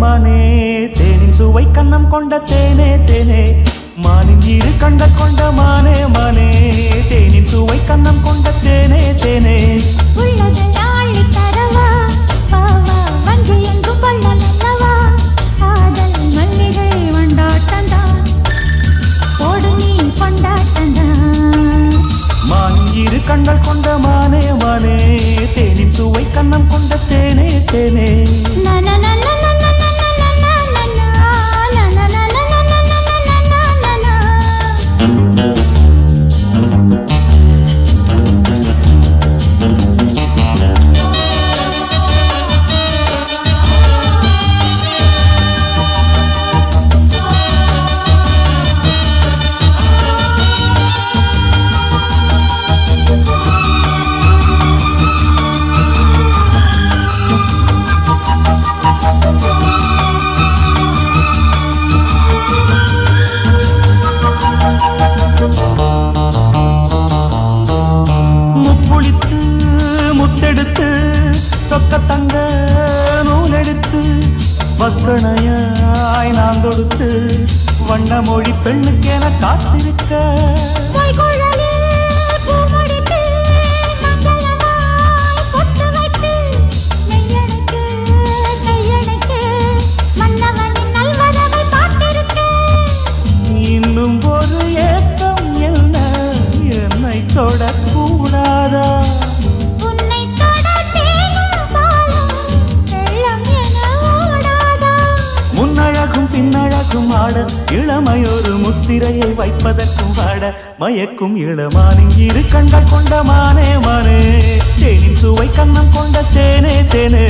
மானே தேனின் சுவை கண்ணம் கொண்ட தேனே தேனே மானின் இரு கண்கள் கொண்ட மானே மானே தேனின் சுவை கண்ணம் கொண்ட தேனே தேனே உள்ளதெல்லாம் தரவா பாவா வஞ்சி எங்கு கொள்ளல் அல்லவா காதல் மல்லிகை வண்டாட்டந்தா போடு நீ கொண்டாட்டந்தா மானின் இரு கண்கள் கொண்ட மானே மானே தேனின் சுவை கண்ணம் கொண்ட தேனே தேனே முப்புளித்து முத்தெடுத்து சொக்க தங்க நூலெடுத்து வக்கணையாய் நான் தொடுத்து வண்ண மொழி பெண்ணுக்கென காத்திருக்க இன்னும் ஒரு ஏக்கம் என்ன என்னை தொடக்கூடாதா முன்னழகும் பின்னழகும் ஆட இளமையொரு முத்திரையை வைப்பதற்கும் வாட மயக்கும் இளமானின் இரு கண்கள் கொண்ட மானே மானே தேனின் சுவை கண்ணம் கொண்ட தேனே தேனே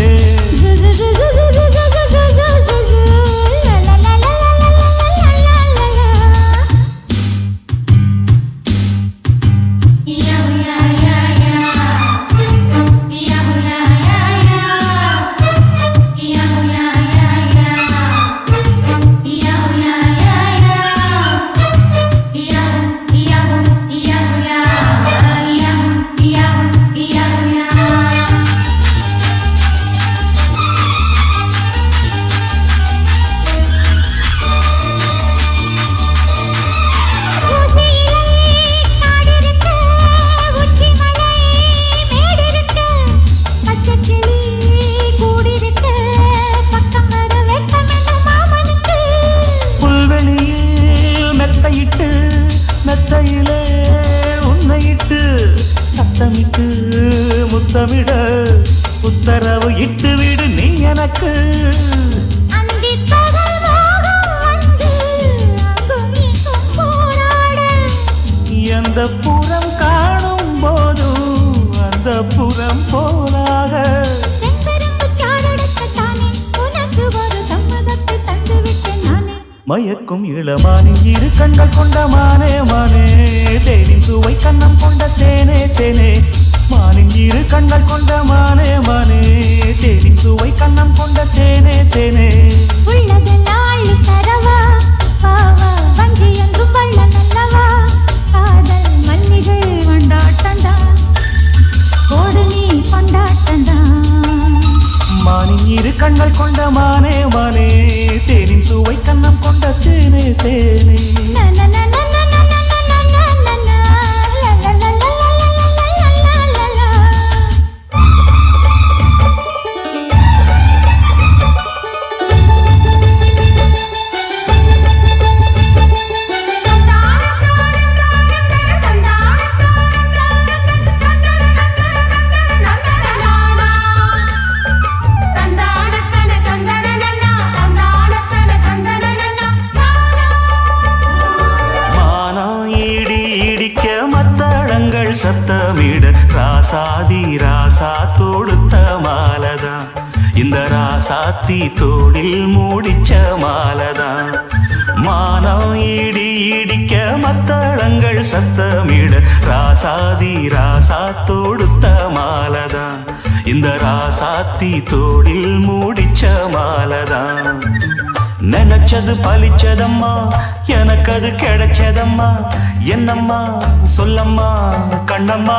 மெத்தையிலே உன்னையிட்டு சத்தமிட்டு முத்தமிட உத்தரவு இட்டு விடு நீ எனக்கு எந்த புறம் காணும் போதும் அந்த புறம் போலாக மயக்கும் இளமானின் இரு கண்கள் கொண்ட மானே மானே தேனின் சுவை கண்ணம் கொண்ட தேனே தேனே மானின் இரு கண்கள் கொண்ட மானே மானே தேனின் சுவை கண்ணம் கொண்ட தேனே தேனே உள்ளதெல்லாம் தரவா பாவா வஞ்சி எங்கு கொள்ளல் அல்லவா காதல் மல்லிகை வண்டாட்டந்தா போடு நீ கொண்டாட்டந்தா மானின் இரு கண்கள் கொண்ட மானே மானே தேனின் சுவை கண்ணம் கொண்ட தேனே தேனே சத்தமிட ராசாதி ராசா தொடுத்த மாலதான் இந்த ராசாத்தி தோளில் மூடிச்ச மாலதான் மானம் இடி இடிக்க மத்தளங்கள் சத்தமிட ராசாதி ராசா தொடுத்த மாலதான் இந்த ராசாத்தி தோளில் மூடிச்ச மாலதான் நினைச்சது பலிச்சதம்மா எனக்கு அது கிடைச்சதம்மா என்னம்மா சொல்லம்மா கண்ணம்மா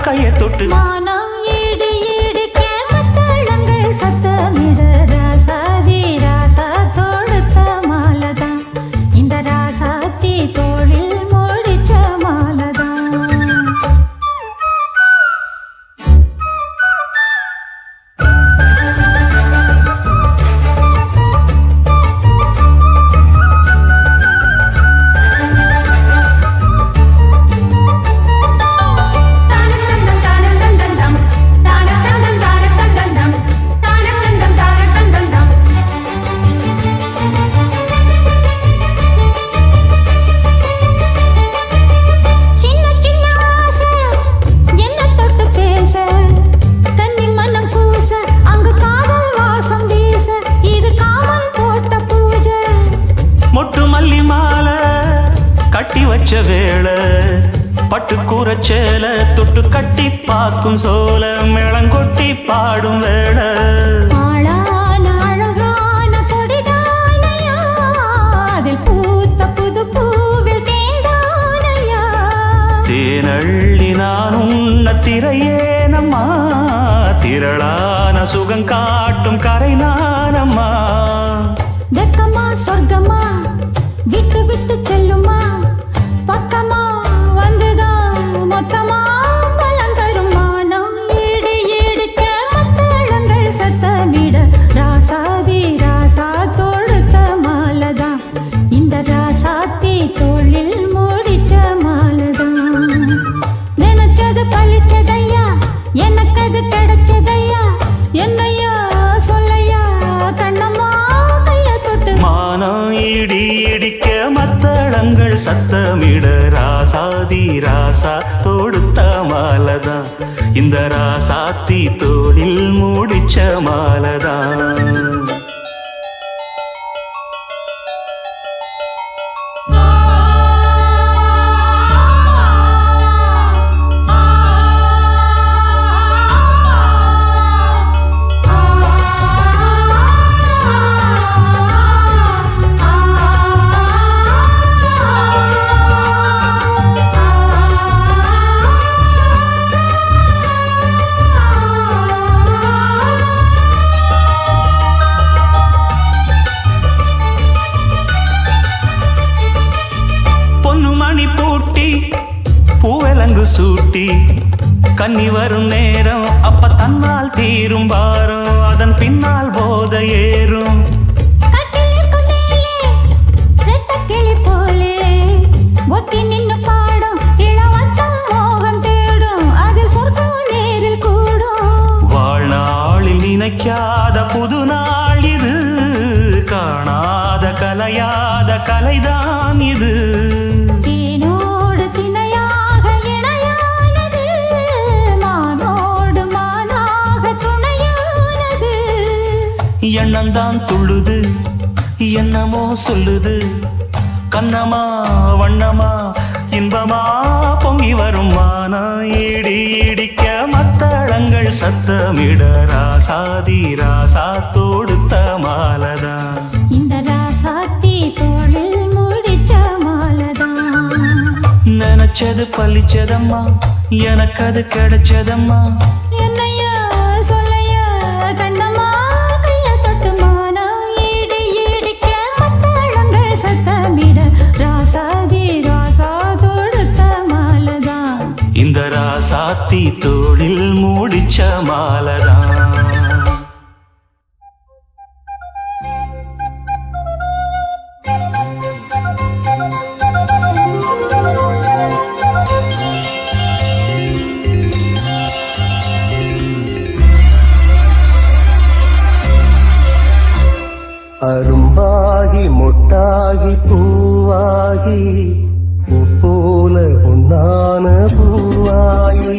கையை தொட்டு மானம் ஈடு ஈடு கேமத்தளங்கள் சத்தமிட ராசாதி ராசா வச்ச வேளை பட்டு கூரச்சேல தொட்டு கட்டி பார்க்கும் சோல மேளங்கொட்டி பாடும் வேளை ஆளான அழகான கொடிதானையா அதில் பூத்த புது பூவில் தேந்தானையா தேனள்ளி நான் உன்ன திரையேனம்மா திரளான சுகம் காட்டும் கரை நானம்மா வெக்கமா சொர்க்கமா விட்டு விட்டு செல்லுமா பக்கமா வந்துதான் மொத்தமா பலம் தருமா நாம் ஈடு ஈடுக்க மத்தளங்கள் சத்தமிட ராசாதி ராசா தொடுத்த மாலதான் இந்த ராசாத்தி தோளில் மூடிச்ச மாலதான் நினைச்சது பழிச்சதையா எனக்கு அது கிடைச்சதையா என்னையா சொல்லையா கண்ணம்மா மானம் இடி இடிக்க மத்தளங்கள் சத்தமிட ராசாதி ராசா தொடுத்த மாலதான் இந்த ராசாத்தி தோளில் மூடிச்ச மாலதான் பூவலங்கு சூட்டி கன்னி வரும் நேரம் அப்ப தன்னால் தீரும் பாரம் அதன் பின்னால் போத ஏறும் வாழ்நாளில் நினைக்காத புது நாள் இது காணாத கலையாத கலைதான் இது எண்ணந்தான் துள்ளுது என்னமோ சொல்லுது கண்ணமா வண்ணமா இன்பமா பொங்கி வரும் மானா இடி இடிக்க மத்தளங்கள் சத்தமிட ராசாதி ராசா தொடுத்த மாலதான் இந்த ராசாத்தி தோளில் முடிச்ச மாலதான் நினைச்சது பழிச்சதம்மா எனக்கு அது கிடைச்சதம்மா என்னையா சொல்லையா கண்ணம்மா ராசாதி ராசா தொடுத்த மாலதான் இந்த ராசாத்தி தோளில் மூடிச்ச மாலதான் அரும்பாகி மொட்டாகி பூவாகி போல பொன்னான பூவாகி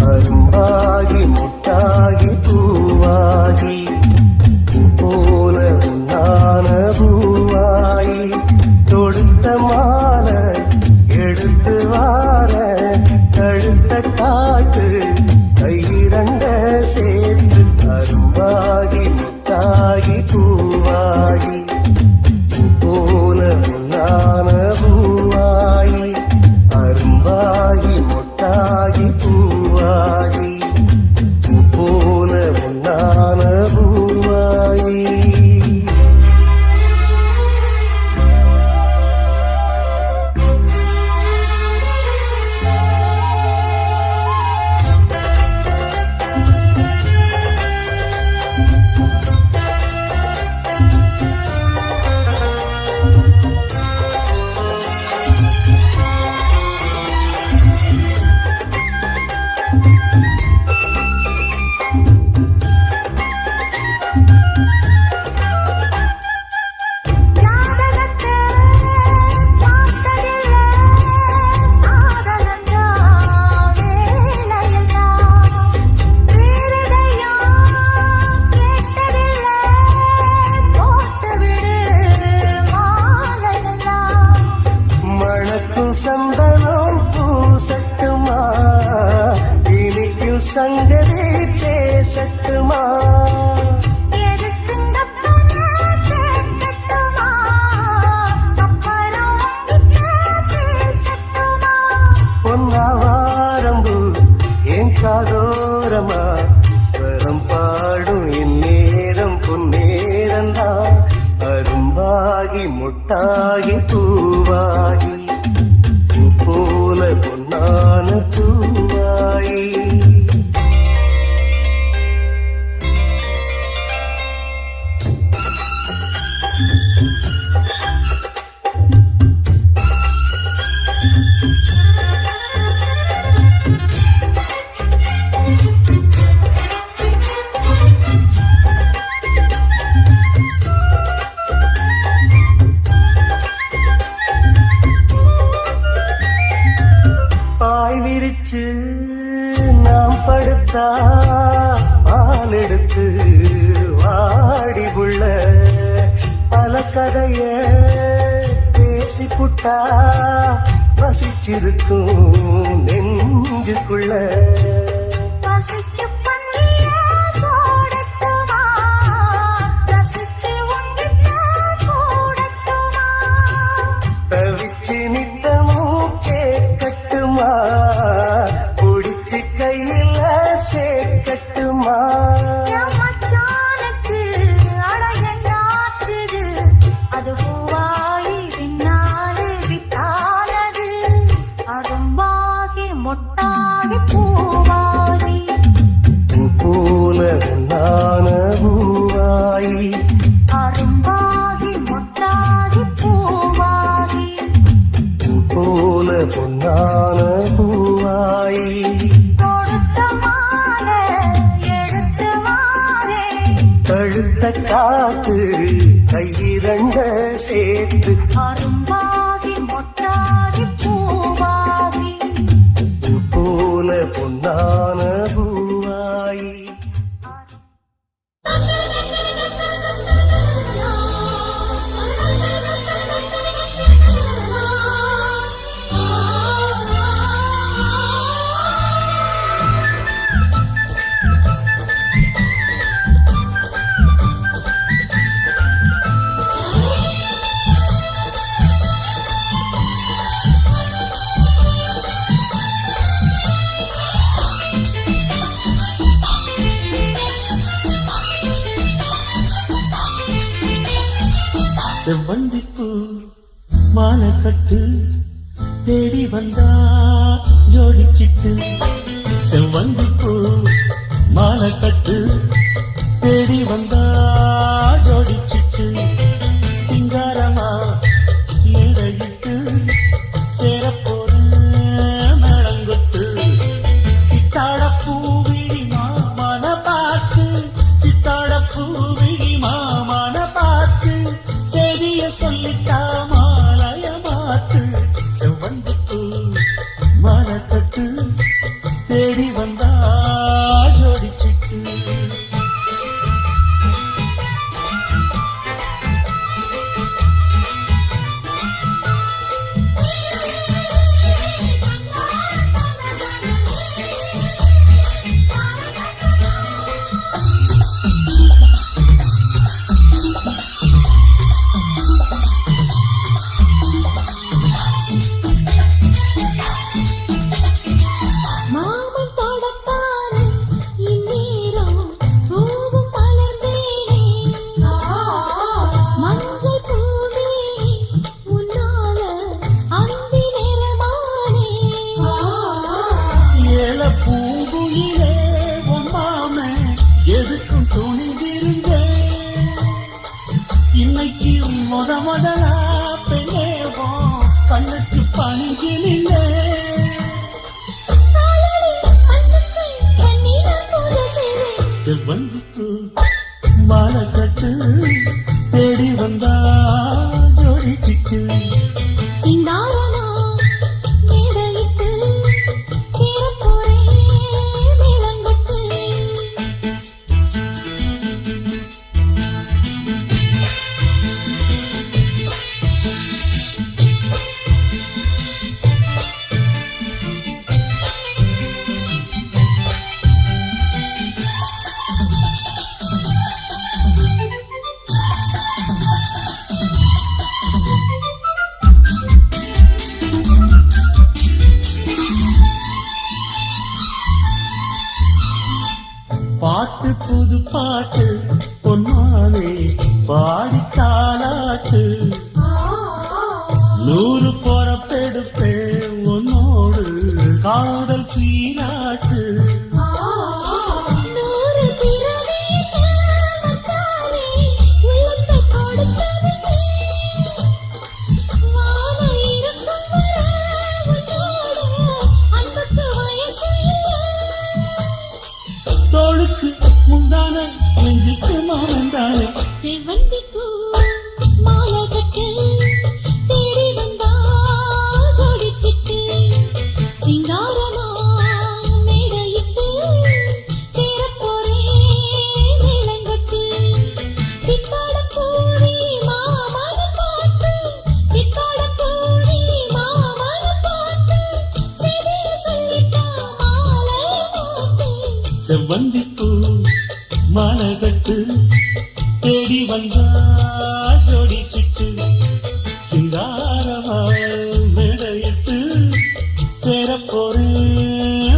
அரும்பாகி மொட்டாகி பூவாகி போல பொன்னான பூவாகி தொடுத்த மாலை எடுத்து வார கழுத்த காட்டு கையிரண்ட சேர்த்து அரும்பாகி மொட்டாகி பூவாகி போல பொன்னான பூவாகி அரும்பாகி மொட்டாகி பூவாகி போல பொன்னான பூவாகி அரும்பாகி முட்டாகி பூவாகி பூ போல பொன்னான பூவாயி பாய் விரிச்சு நாம் படுத்தா பால் எடுத்து வாடி புள்ள பல கதைய பேசி புட்டா வசிச்சிருக்கும் நெஞ்சுக்குள்ள தவிச்சு நித்தமும் கேட்கட்டுமா புடிச்சு கையில சேர்க்கட்டுமா மொட்டாகி பூவாகி பூ போல பொன்னான பூவாயி அரும்பாகி மொட்டாகி பூவாகி பூ போல பொன்னான பூவாயி கொடுத்த மாலை எடுத்து வாரே கழுத்த காத்து கையிரண்ட சேர்த்து அரும்பாகி மொட்டாகி பூவாகி பூ போல பொன்னான பூவாயி செவ்வந்திப்பூ மாலை கட்டு தேடி வந்தா ஜோடிச்சிட்டு செவ்வந்திப்பூ மாலை கட்டு தேடி வந்தா ஜோடிச்சிட்டு சிங்காரமா மேடையிட்டு சேரப்போற மேளங்கொட்டு சித்தாட பூவிழி மாமன பார்த்து சித்தாட பூவிழி மாமன பார்த்து செய்திய சொல்லிட்டா மாலைய மாத்து செவ்வந்திப்பூ மாலை கட்டு தேடி வந்தா ஜோடிச்சிட்டு மாமன் தொடத்தானே இந்நேரம் பூவும் மலர்ந்தேனே மஞ்சள் பூவே உன்னால அந்தி நிறமானே ஏல பூங்குயிலே உம்மாம எதுக்கும் துணிந்திருந்த இன்னைக்கு முதலா பெண்ணேவோ கண்ணுக்கு பணிஞ்சு நின்ற செவ்வந்திக்கு மாலை கட்டு தேடி வந்தா ஜோடிச்சிட்டு சிங்காரமா மேடையிட்டு சேரப்போரே மேளங்கொட்டு பாட்டு புது பாட்டு பொன்னாலே பாடி தாளாட்டு மாலை கட்டு தேடி வந்தா ஜோடிச்சிட்டு சிங்காரமா மேடையிட்டு சேரப்போரே மேலங்கட்டு சித்தாட பூரி மாமன பார்த்து சித்தாட பூரி மாமன பார்த்து செய்திய சொல்லிட்டா மாலை பார்த்து செவ்வந்திப்பூ மாலை கட்டு தேடி வந்தா ஜோடி சிட்டு சிங்காரமா மேடையிட்டு சேரப்போரே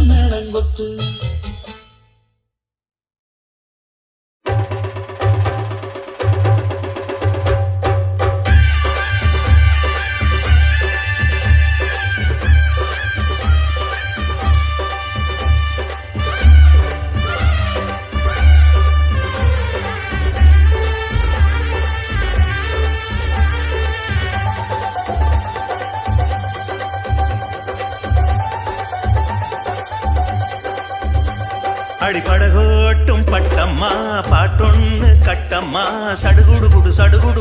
மேளங்கொட்டு. அடிபடகோட்டும் பட்டம்மா பாட்டொன்னு கட்டம்மா சடுகுடு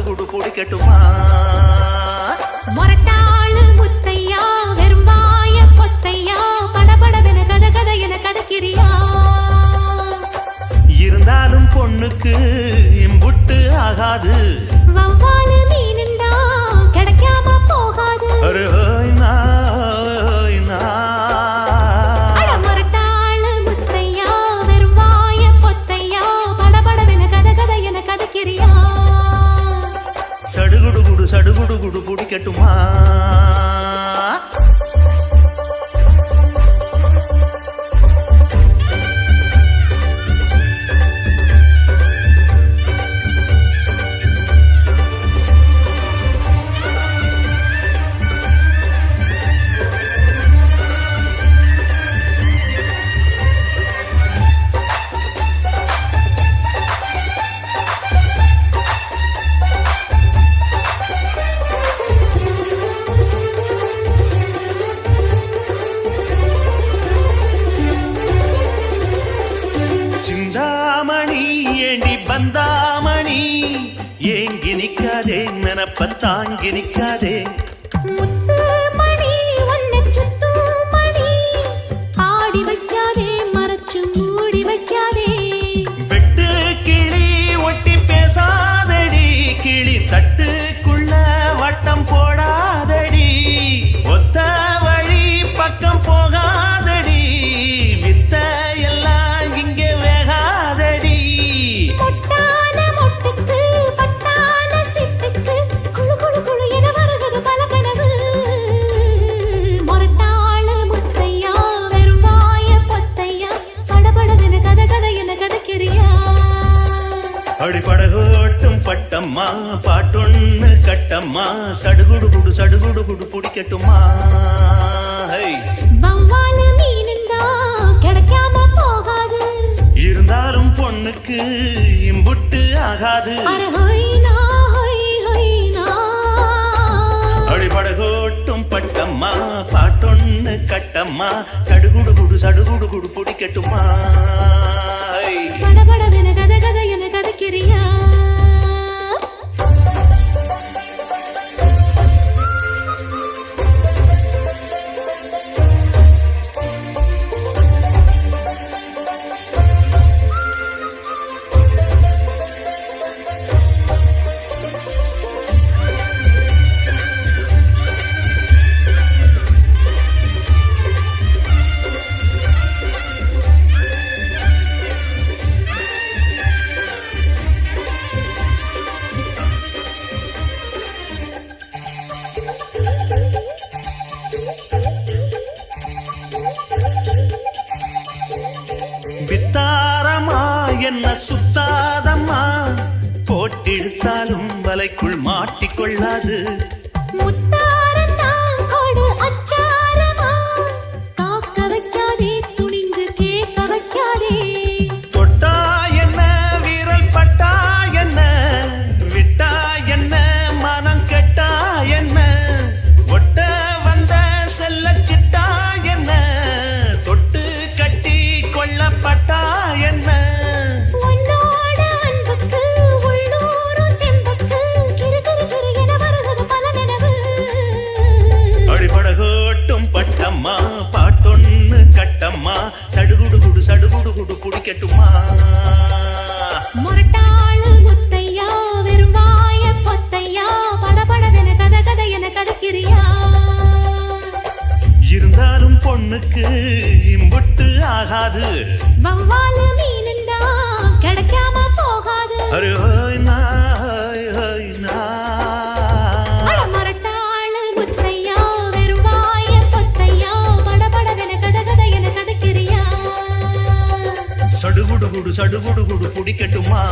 குடு குடிக்கட்டுமா மொரட்டாளு முத்தையா வெறும்பாய பொத்தையா படபடவென கத கத என கதக்கிறியா இருந்தாலும் பொண்ணுக்கு இம்புட்டு ஆகாது வவ்வாலு மீனுந்தா கிடைக்காம போகாது அரே ஹோய் நா ஹோய் நா. அட மொரட்டாளு முத்தையா வெறும்பாய பொத்தையா படபடவென கத கத என கதக்கிறியா சடுகுடு குடு குடிக்கட்டுமா சிந்தாமணி ஏண்டி பந்தாமணி ஏங்கி நிக்காதே நினப்ப தாங்கி நிக்காதே முத்து மணி ஒன்ன சுத்து மணி ஆடி வைக்காதே மறைச்சு மூடி வைக்காதே வெட்டு கிளி ஒட்டி பேசாதடி கிளி தட்டுக்குள்ள வட்டம் போடாதடி ஒத்த வழி பக்கம் போகாதடி வித்த எல்லாம் இங்கே வேகாதடி பொட்டான மொட்டுக்கு பட்டான சிட்டுக்கு குளு குளு குளு என வருகிறது பல கனவு மொரட்டாளு முத்தையா வெறும்பாய பொத்தையா படபடவென கத கத என கதக்கிறியா அடிபடகோட்டும் பட்டம்மா பாட்டொன்னு கட்டம்மா சடுகுடு குடு பிடிக்கட்டுமா ஹை. வவ்வாலு மீனுந்தா கிடைக்காம போகாது இருந்தாலும் பொண்ணுக்கு இம்புட்டு ஆகாது அர ஹொய்னா ஹொய் ஹொய்னா அடிபடகோட்டும் பட்டம்மா பாட்டொன்னு கட்டம்மா சடுகுடு குடு பிடிக்கட்டுமா ஹை. படபடவென கத கத என கதக்கிறியா வித்தாரமா என்ன சுத்தாதம்மா போட்டிழுத்தாலும் வலைக்குள் மாட்டிக்கொள்ளாது முத்தாரத்தான் கொடு அச்சாரமா காக்க வைக்காதே துணிஞ்சு கேட்க வைக்காதே தொட்டா என்ன வீரல் பட்டா என்ன விட்டா என்ன மனம் கெட்டா என்ன ஒட்ட வந்த செல்ல சிட்டா என்ன தொட்டு கட்டி கொள்ளப்பட்டா என்ன உன்னோட அன்புக்கு உள்ளூரும் செம்புக்கு முத்தம்மா பாட்டொன்னு கட்டம்மா சடுகுடு குடு குடிக்கட்டுமா முரட்டாளு முத்தையா வெறுவாய பொத்தையா படபடவென கதை என கதக்கிறியா இருந்தாலும் பொண்ணுக்கு இம்புட்டு ஆகாது வவ்வாலு மீனுந்தா கிடைக்காம போகாது அரே ஹோய் நாய் அட முரட்டாளு முத்தையா வெறுவாய பொத்தையா படபடவென கதை என கதக்கிறியா சடுகுடு குடு குடிக்கட்டுமா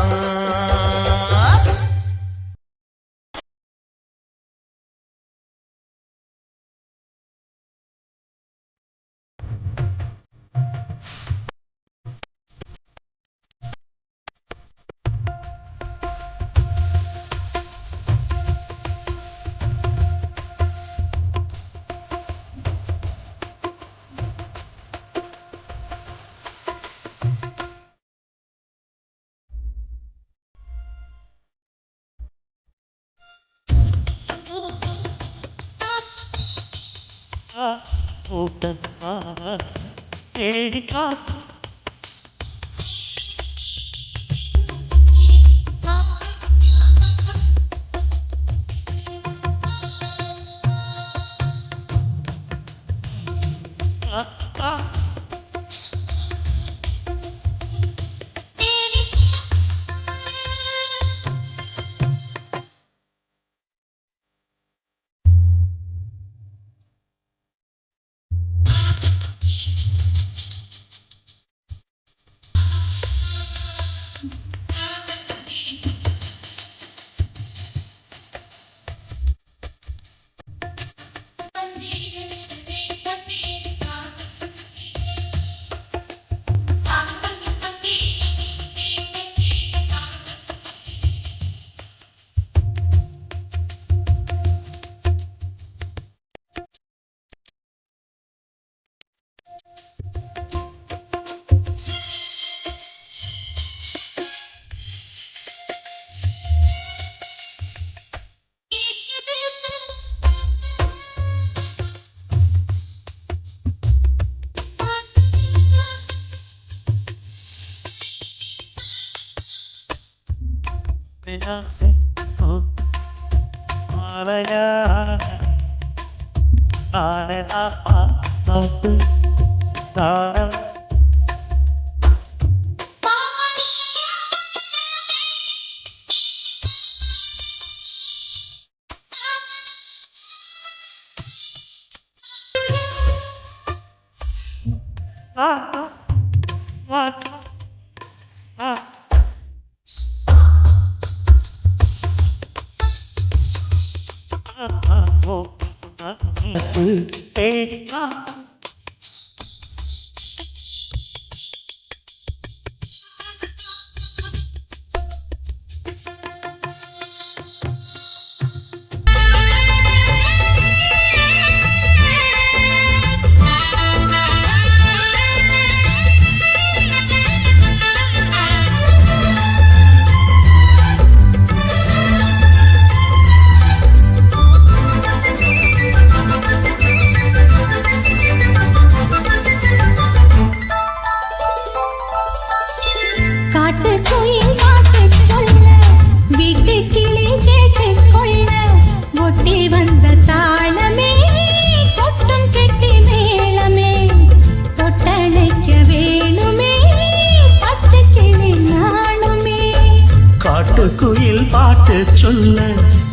சொல்ல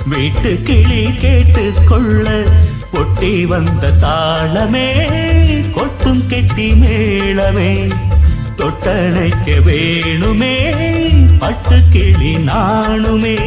வீட்டு கிளி கேட்டு கொள்ள ஒட்டி வந்த தாளமே கொட்டும் கெட்டி மேளமே தொட்டணைக்க வேணுமே பட்டு கிளி நாணுமே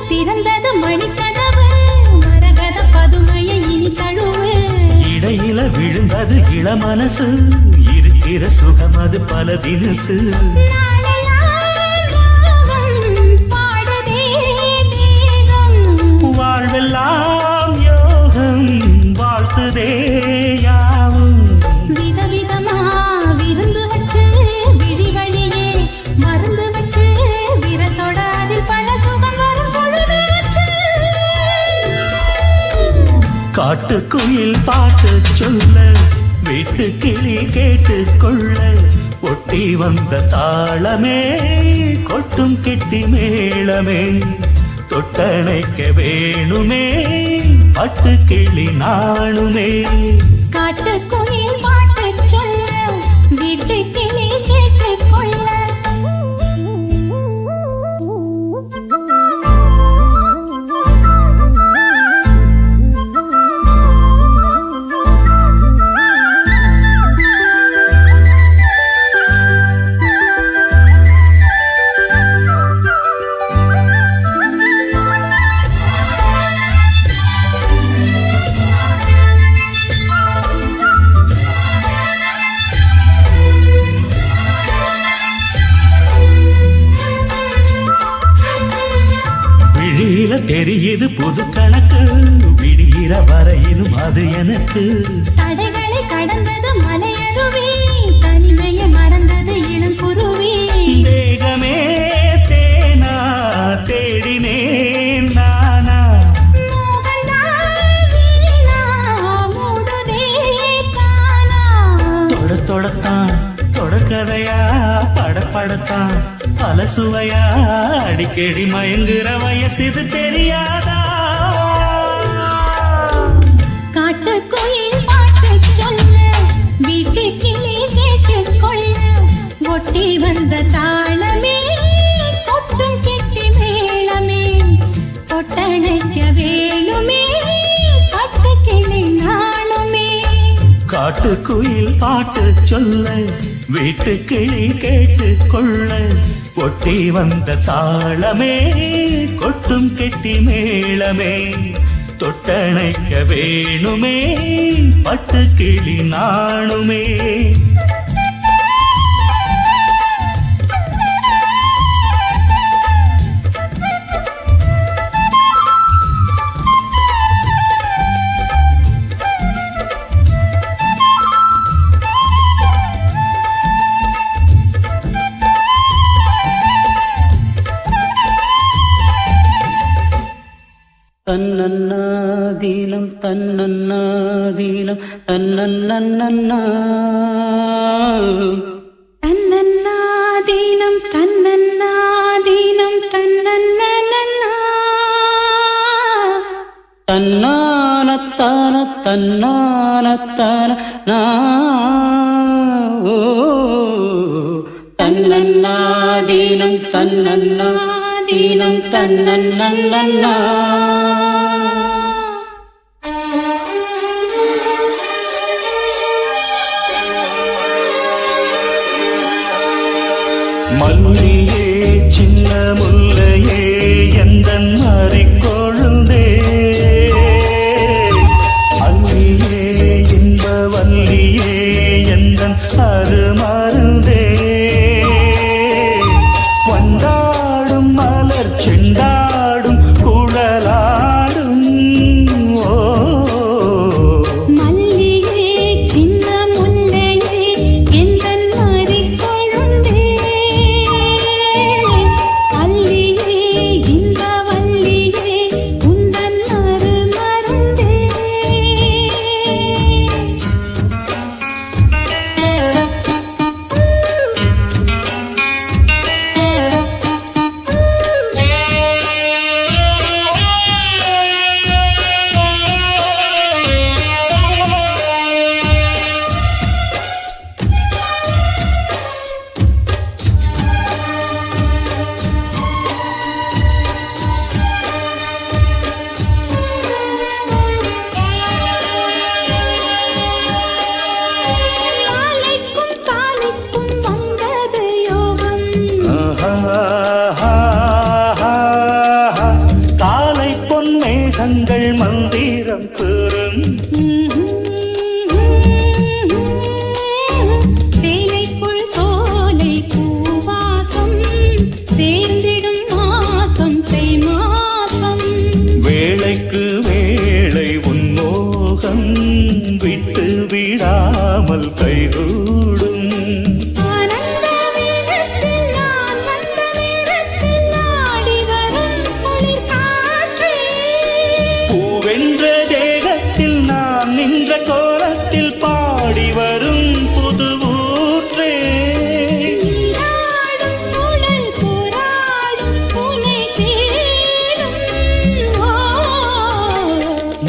திறந்தது மணிக்கதவு மரகத பதுமையை இனி தழுவு இடையில விழுந்தது இளமனசு இருக்கிற சுகம் அது பல தினசு நாளெல்லாம் ராகம் பாடுதே தேகம் வாழ்வெல்லாம் யோகம் வாழ்த்துதே யாவும் விதவிதமா விருந்து வச்சு விழி வழியே மருந்து வச்சு விரத்தோட அதில் பல சுகம் வரும் பொழுது வச்சு காட்டுக்குயில் பாட்டு சொல்ல வீட்டு கிளி கேட்டு கொள்ள ஒட்டி வந்த தாளமே கொட்டும் கெட்டி மேளமே தொட்டணைக்க வேணுமே பட்டு கிளி நாணுமே காட்டுக்குயில் பாட்டு சொல்ல வீட்டு கிளி கேட்டுக் கொள்ள விழியில தெரியுது புது கணக்கு விடிகிற வரையிலும் அது எனக்கு தடைகளை கடந்தது மலையருவி தனிமையை மறந்தது இளம் குருவி தேகமே தேனா தேடினேன் நானா மோகன்தான் வீணா மூடுதே தானா தொடத்தான் தொடக்கதையா படப்படத்தான் பல சுவையா அடிக்கடி மயங்குற வயசு தெரியாதா காட்டுக்குயில் பாட்டு சொல்ல வீட்டு கிளி கேட்டுக் கொள்ள ஒட்டி வந்த தாளமே கொட்டும் கெட்டி மேளமே தொட்டணைக்க வேணுமே பட்டு கிளி நாளுமே காட்டுக்குயில் பாட்டு சொல்ல வீட்டு கிளி கேட்டு கொள்ள ஒட்டி வந்த தாளமே கொட்டும் கெட்டி மேளமே தொட்டணைக்க வேணுமே பட்டு கிளி நாணுமே தன்னன்னாதீனம் தன்னன்னாதீனம் தன்னன்னன்னா தன்னன்னாதீனம் தன்னன்னாதீனம் தன்னன்னன்னா தன்னானத்தான தன்னானத்தான நா ஓ தன்னன்னாதீனம் தன்னன்னாதீனம் தன்னன்னன்னா மல்லியே சின்ன முல்லையே எந்தன் மாறிக்கொழுந்தே அல்லியே இன்ப வல்லியே எந்தன் அருமருந்தே வந்தாடும் மலர் செண்டாடும் குழலாடும் ஓ மல்லியே சின்ன முல்லையே எந்தன் மாறிக்கொழுந்தே அல்லியே இன்ப வல்லியே கைகூடும். ஆனந்த வேகத்தில் நான் வந்த நேரத்தில் ஆடி வரும் குளிர் காற்றே. பூவென்ற தேகத்தில் நான் நின்ற கோலத்தில் பாடி வரும் புது ஊற்றே. நீராடும் உடல் போராடும் உனை தேடும். ஓ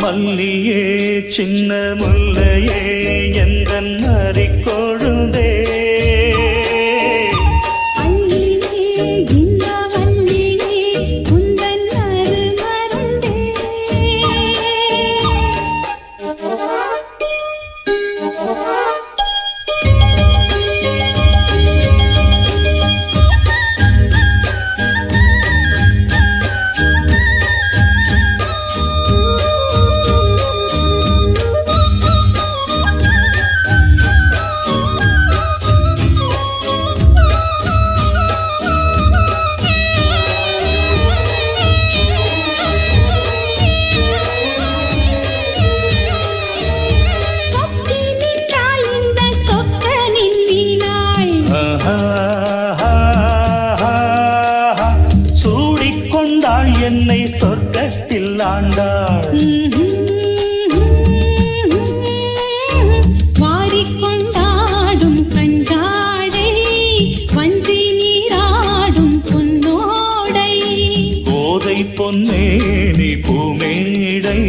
மல்லியே சின்ன முல்லையே எந்தன் அறிக்கொழுந்தே. அல்லியே இந்த வல்லியே உந்தன் அருமருந்தே. சொக்கி நின்றாள் இந்த சொக்கனின் வீணாள். சூடிக்கொண்டாள் என்னை சொர்க்கத்தில் ஆண்டாள். வாரிக்கொண்டாடும் கஞ்சாடை வஞ்சி நீராடும் பொன்னோடை. கோதை பொன்னேனி பூமேடை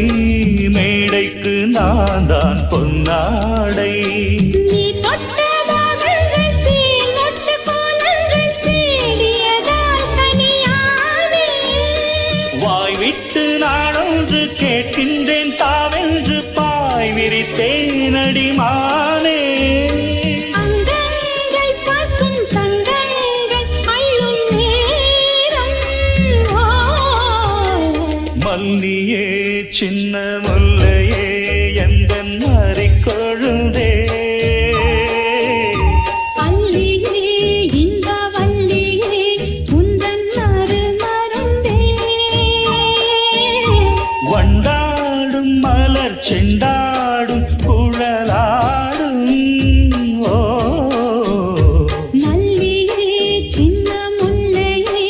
மேடைக்கு நான் தான் பொன்னாடை. நீ தொட்ட பாகங்கள் தேன் மொட்டு கோலங்கள் தேடியதால் கனியானே. வாய் விட்டு நாடொன்று கேட்கின்றேன் தாவென்று பாய் விரித்தேன் அடிமானே. அங்கங்கள் பசும் தங்கங்கள் அள்ளும் நேரம். ஓ மல்லியே சின்ன முல்லையே எந்தன் அறிக்கொழுந்தே. அல்லியே இந்த வல்லியே உந்தன் அருமருந்தே. வண்டாடும் மலர் செண்டாடும் குழலாடும். ஓ மல்லியே சின்ன முல்லையே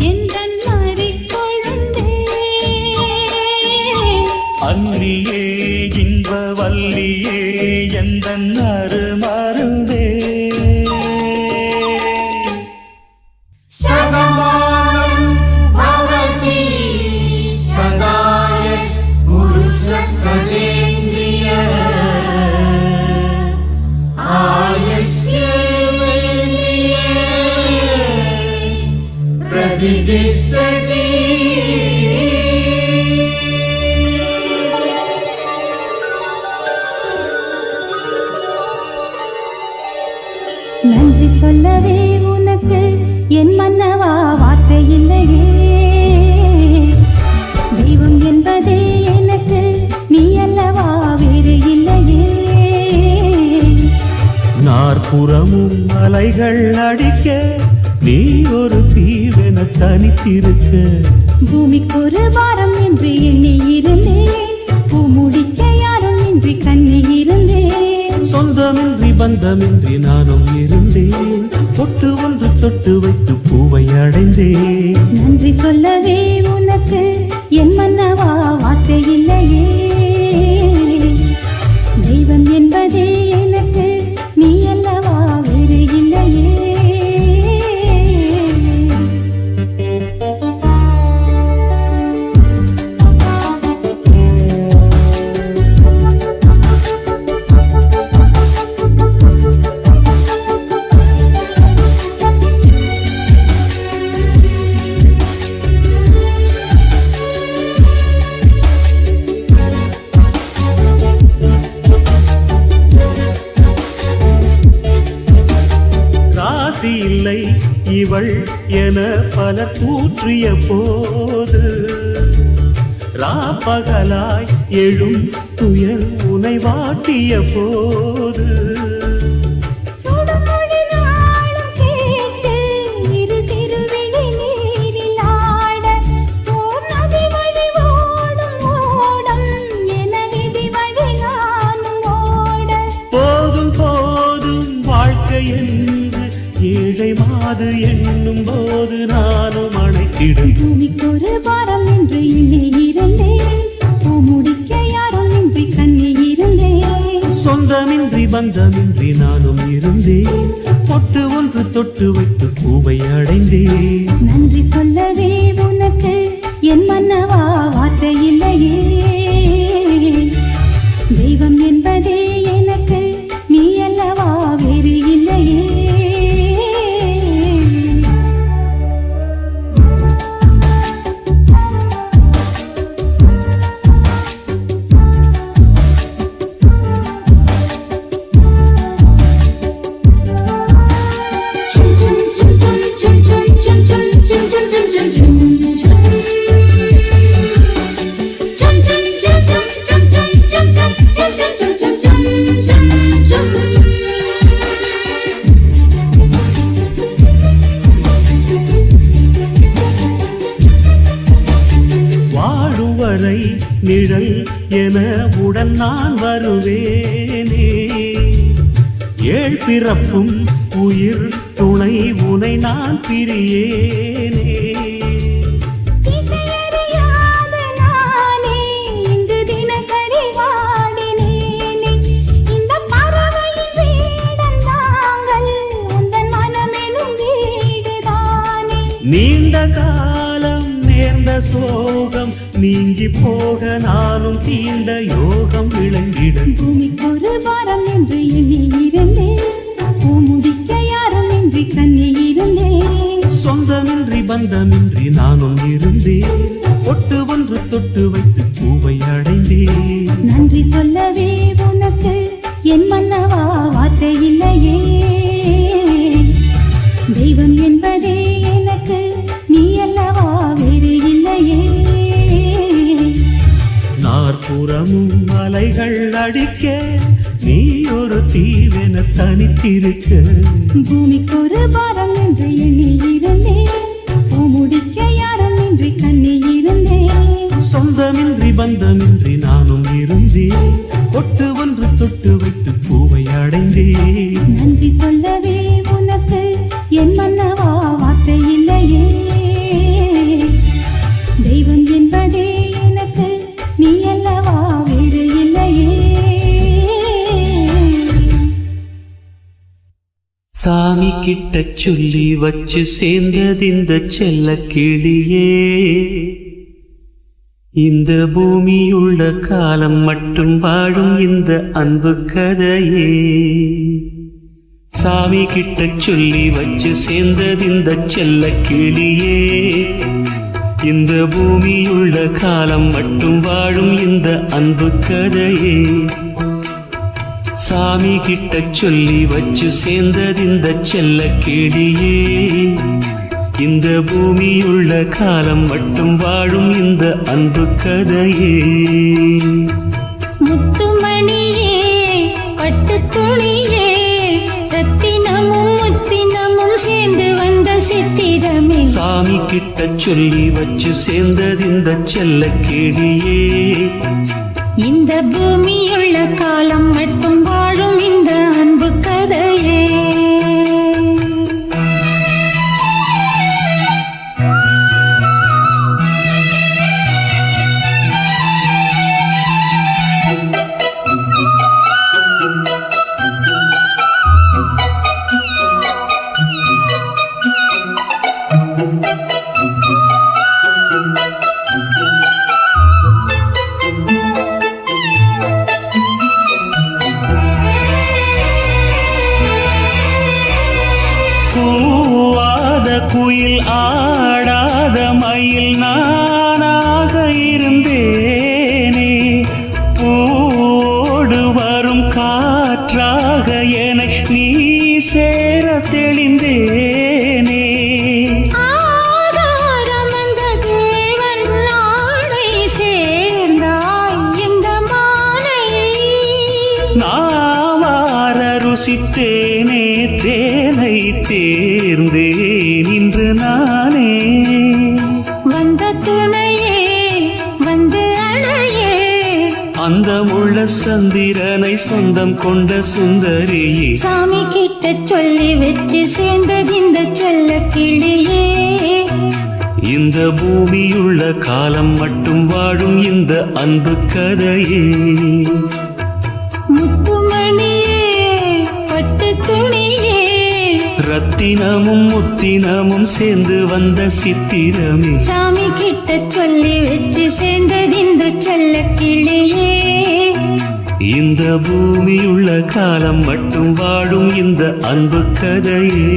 எந்தன் மறிக்கொழுந்தே. அல்லியே இன்ப வல்லியே எந்தன் அருமருந்தே. शतमानं भवति शताय पुरुषसदेन्द्रियः आयुष्येवेन्द्रिये प्रतिष्ठति. நன்றி சொல்லவே உனக்கு என் மன்னவா வார்த்தை இல்லையே. தெய்வம் என்பதே எனக்கு நீ அல்லவா வேறு இல்லையே. நாற்புறமும் அலைகள் அடிக்க நீ ஒரு தீவென தனித்திருக்க. பூமிக்கொரு பாரம் என்று எண்ணி இருந்தேன். பூமுடிக்க யாரும் இன்றி கண்ணி இருந்தேன். சொந்தமின்றி பந்தமின்றி நானும் இருந்தேன். தொட்டு ஒன்று தொட்டு வைத்து பூவை அடைந்தேன். நன்றி சொல்லவே உனக்கு என் மன்னவா வார்த்தை இல்லையே. தெய்வம் என்பதே எனக்கு நீ அல்லவா வேறு இல்லையே. ராசி இல்லை இவள் என பலர் கூற்றிய போது ராப்பகலாய் எழும் துயர் உனை வாட்டிய போது சுடுமொழி நாளும் கேட்டு இரு சிறுவிழி நீரில் ஆட ஓர் நதி வழி ஓடும் ஓடம் என விதி வழி நானும் ஓட போதும் போதும் பொய்கை மாது எண்ணும் போது நானும் அணைத்திடும். பூமிக்கொரு பாரம் என்று எண்ணி இருந்தேன், பூமுடிக்க யாரும் இன்றி கண்ணி இருந்தேன். சொந்தமின்றி பந்தமின்றி நானும் இருந்தேன், பொட்டு ஒன்று தொட்டு வைத்து பூவை அடைந்தேன். நன்றி சொல்லவே உனக்கு என் மன்னவா வார்த்தை இல்லையே, தெய்வம் என்பதே எனக்கு நீ அல்லவா வேறு இல்லையே. வாழுவரை நிழல் என உடன் நான் வருவேனே, ஏழ் பிறப்பும் உயிர் துணை உனை நான் பிரியேனே. இசையறியாத நானே இங்கு தினசரி வாடினேனே, இந்த பறவையின் வீடன் நாங்கள் உந்தன் மனமெனும் வீடுதானே. நீண்ட காலம் நேர்ந்த சோகம் நீங்கி போக நானும் தீண்ட யோகம் விளங்கிடும். பூமிக்கொரு பாரம் என்று எண்ணி இருந்தேன், பூமுடிக்க யாரும் இன்றி கண்ணி இருந்தேன். சொந்தமின்றி பந்தமின்றி நானும் இருந்தேன், பொட்டு ஒன்று தொட்டு வைத்து பூவை அடைந்தேன். நன்றி சொல்லவே உனக்கு என் மன்னவா வார்த்தை இல்லையே, தெய்வம் என்பதே எனக்கு நீ அல்லவா வேறு இல்லையே. நாற்புறமும் மலைகள் அடிக்க நீ ஒரு தீவென தனித்திருக்க. பூமிக்கொரு பாரம் என்று எண்ணி இருந்தேன், பூமுடிக்க யாரும் இன்றி கண்ணி இருந்தேன். சொந்தமின்றி பந்தமின்றி நானும் இருந்தேன், பொட்டு ஒன்று தொட்டு வைத்து பூவை அடைந்தேன். நன்றி சொல்லவே உனக்கு என் மன்னவா வார்த்தை இல்லையே, தெய்வம் என்பதே எனக்கு நீ அல்லவா வேறு இல்லையே. சாமி கிட்ட சொல்லி வச்சு சேர்ந்தது இந்த செல்ல கிளியே, இந்த பூமியுள்ள காலம் மட்டும் வாழும் இந்த அன்பு கதையே. சாமி கிட்ட சொல்லி வச்சு சேர்ந்தது இந்த செல்ல கிளியே, இந்த பூமியுள்ள காலம் மட்டும் வாழும் இந்த அன்பு கதையே. சாமி கிட்ட சொல்லி வச்சு சேர்ந்தது இந்த செல்ல கிளியே, இந்த பூமியுள்ள காலம் மட்டும் வாழும் இந்த அன்பு கதையே. முத்துமணியே பட்டு துணியே, ரத்தினமும் முத்தினமும் சேர்ந்து வந்த சித்திரமே. சாமி கிட்ட சொல்லி வச்சு சேர்ந்தது இந்த செல்ல கிளியே, இந்த பூமியுள்ள காலம் மட்டும் வாழும் இந்த அன்பு கதையே. கூவாத குயில் ஆடாத மயில் நானாக இருந்தேனே, பூவோடு வரும் காற்றாக என நீ சேர தெளிந்தேனே. ஆதாரம் அந்த தேவன் நாளை சேர்ந்தாய் இந்த மாலை. நாவார ருசித்தேனே தேனை தேர்ந்தேன் இன்று நானே. வந்த துணையே வந்து அணையே, அந்த முள்ள சந்திரனை சொந்தம் கொண்ட சுந்தரியே. சாமி கிட்ட சொல்லி வச்சு சேர்ந்தது இந்த செல்ல கிளியே. இந்த பூமியுள்ள காலம் மட்டும் வாழும் இந்த அன்பு கதையே. முத்துமணியே பட்டு துணியே, ரத்தினமும் முத்தினமும் சேர்ந்து வந்த சித்திரமே. சாமி கிட்ட சொல்லி வச்சு சேர்ந்தது இந்த செல்ல கிளியே. இந்த பூமியுள்ள காலம் மட்டும் வாழும் இந்த அன்பு கதையே.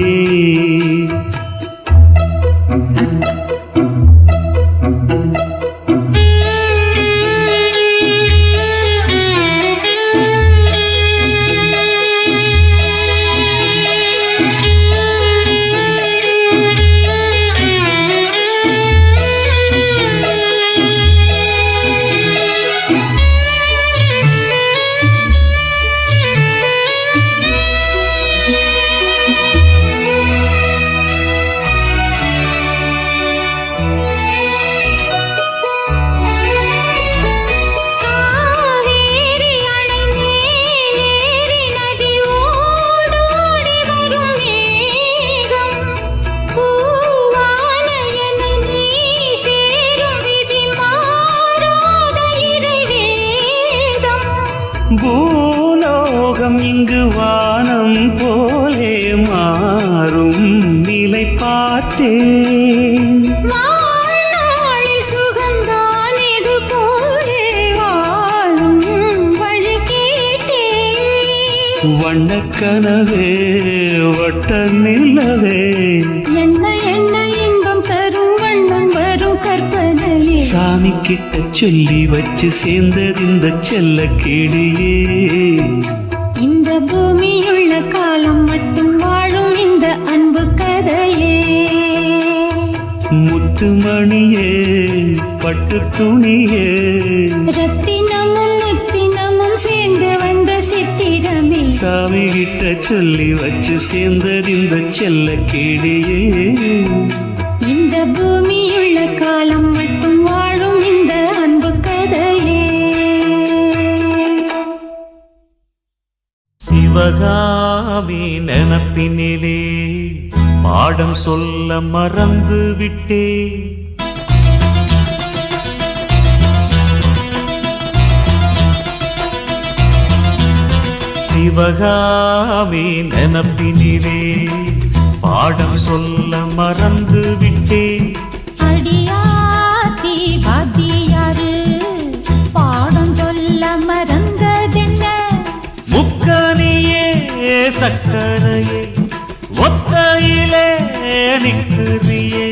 பூலோகம் இங்கு வானம் போலே மாறும் நிலை பார்த்தேன். வாழ்நாளில் சுகந்தான் இது போலே வாழும் வழி கேட்டேன். வண்ணக்கனவே வட்ட நிலவே, என்ன என்ன இன்பம் தரும் வண்ணம் வரும் கற்பனையே. சாமி கிட்ட சொல்லி வச்சு சேர்ந்தது இந்த செல்ல கிளியே. இந்த பூமியுள்ள காலம் மட்டும் வாழும் இந்த அன்பு கதையே. முத்துமணியே பட்டு துணியே, ரத்தினமும் முத்தினமும் சேர்ந்து வந்த சித்திரமே. சாமி கிட்ட சொல்லி வச்சு சேர்ந்தது இந்த செல்ல கிளியே. இந்த பூமியுள்ள காலம் மட்டும் வாழும் இந்த அன்பு கதையே. சிவகாமி நினப்பினிலே பாடம் சொல்ல மறந்து விட்டே. சிவகாமி நினப்பினிலே பாடம் சொல்ல மறந்து விட்டே. அடியாத்தி வாத்தியாரு பாடம் சொல்ல மறந்ததென்ன. முக்கனியே சக்கரையே ஒத்தையிலே நிற்கிறியே.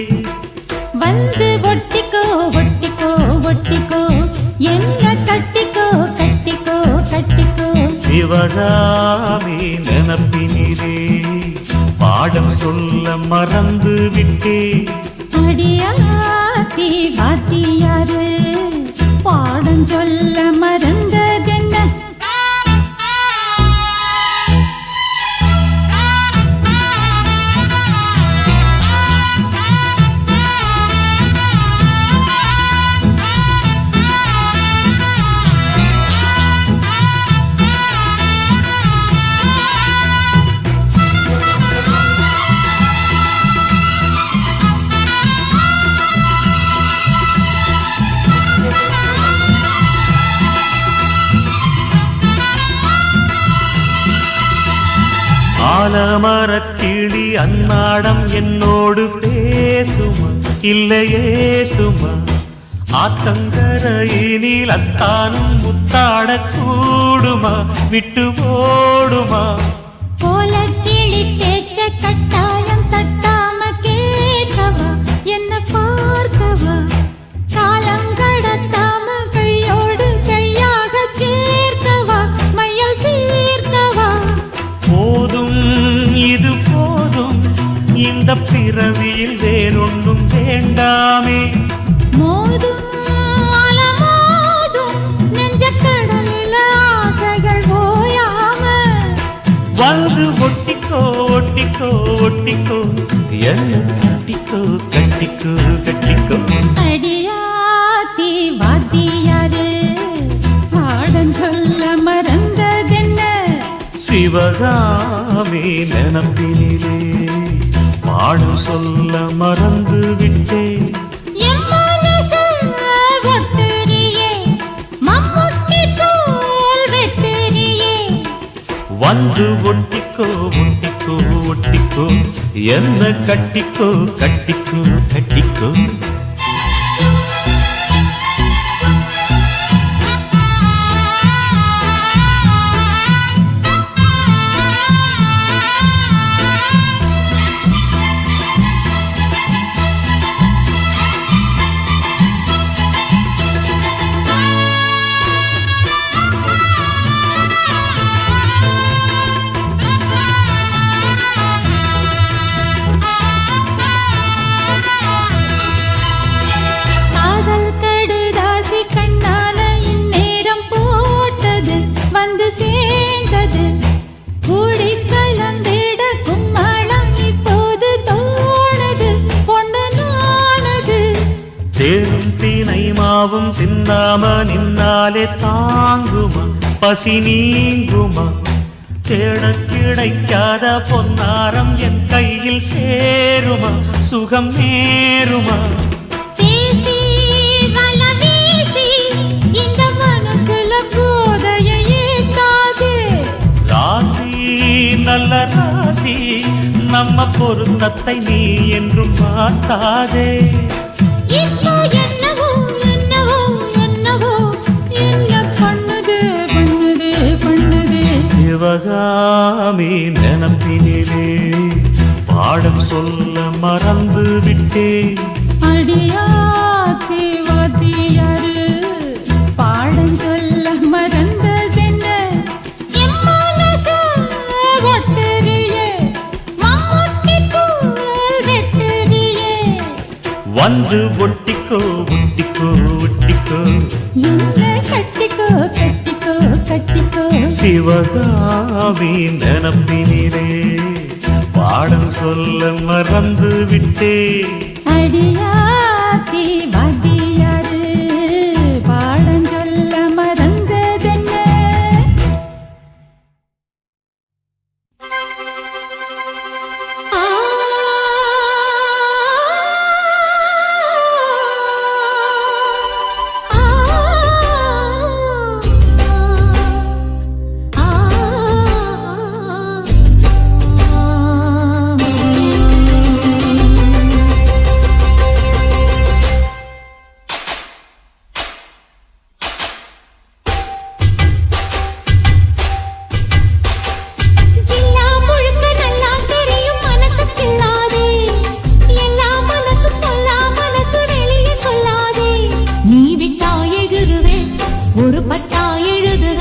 வந்து ஒட்டிக்கோ ஒட்டிக்கோ ஒட்டிக்கோ, என்ன கட்டிக்கோ கட்டிக்கோ கட்டிக்கோ. சிவகாமி நினப்பினிலே பாடம் சொல்ல மறந்து விட்டே. அடியாத்தி வாத்தியாரு பாடம் சொல்ல மறந்ததென்ன. ஆலமரக்கிளி அன்னாடம் என்னோடு பேசுமா இல்லையே சுமா. ஆத்தங்கரையினில் அத்தானும் முத்தாட கூடுமா விட்டு ஓடுமா. போல கிளி பேச்ச கட்டாயம் தட்டாம கேட்கவா, என்ன பார்க்கவா. காலம் கடத்தாம கையோடு கையாக சேர்க்கவா, மையல் தீர்க்கவா. போதும் இது போதும், இந்த பிறவியில் வேறொன்றும் வேண்டாமே. மோதும் அலமோதும் நெஞ்ச கடலில் ஆசைகள் ஓயாம. வந்து ஒட்டிக்கோ ஒட்டிக்கோ ஒட்டிக்கோ, என்ன கட்டிக்கோ கட்டிக்கோ கட்டிக்கோ. அடியாத்தி வாத்தியாரு பாடம் சொல்ல மறந்ததென்ன. சிவகாமி நினப்பினிலே பாடும் சொல்ல மறந்து விட்டேன். என் மனசு ஒட்டுறியே, மம்முட்டி போல் வெட்டுறியே. வந்து ஒட்டிக்கோ ஒட்டிக்கோ ஒட்டிக்கோ என்ன கட்டிக்கோ கட்டிக்கோ கட்டிக்கோ. காதல் கடுதாசி கண்ணால இந்நேரம் போட்டது வந்து சேர்ந்தது. கூடி கலந்திட கும்மாளம் இப்போது தோணுது, பொண்ணு நானது. தேரும் தீனை மாவும் தின்னாம நின்னாலே தாங்குமா பசி நீங்குமா. தேட கிடைக்காத பொன்னாரம் என் கையில் சேருமா சுகம் நேருமா. பேசி வல வீசி இந்த மனசுல போதைய ஏத்தாது. ராசி நல்ல ராசி நம்ம பொருத்தத்தை நீ என்றும் மாட்டாதே. இப்போ என்னவோ என்னவோ என்னவோ என்ன பண்ணுது பண்ணுது பண்ணுது. சிவகாமி நினப்பினிலே பாடம் சொல்ல மறந்து விட்டேன். அடியாத்தி வாத்தியாரு பாடம் சொல்ல மறந்ததென்ன. என் மனசு ஒட்டுறியே, மம்முட்டி போல் வெட்டுறியே. வந்து ஒட்டிக்கோ ஒட்டிக்கோ ஒட்டிக்கோ என்ன கட்டிக்கோ கட்டிக்கோ கட்டிக்கோ. சிவகாமி நினப்பினிலே பாடம் சொல்ல மறந்து விட்டேன். அடியாத்தி வாத்தியாரு பாடம் சொல்ல மறந்ததென்ன. ஆ ஜில்லா முழுக்க நல்லா தெரியும் மனசு கிள்ளாதே. எல்லா மனசு பொல்லா மனசு வெளியே சொல்லாதே. நீ விட்டா எகுருவே, ஒரு பட்டா எழுதுவ.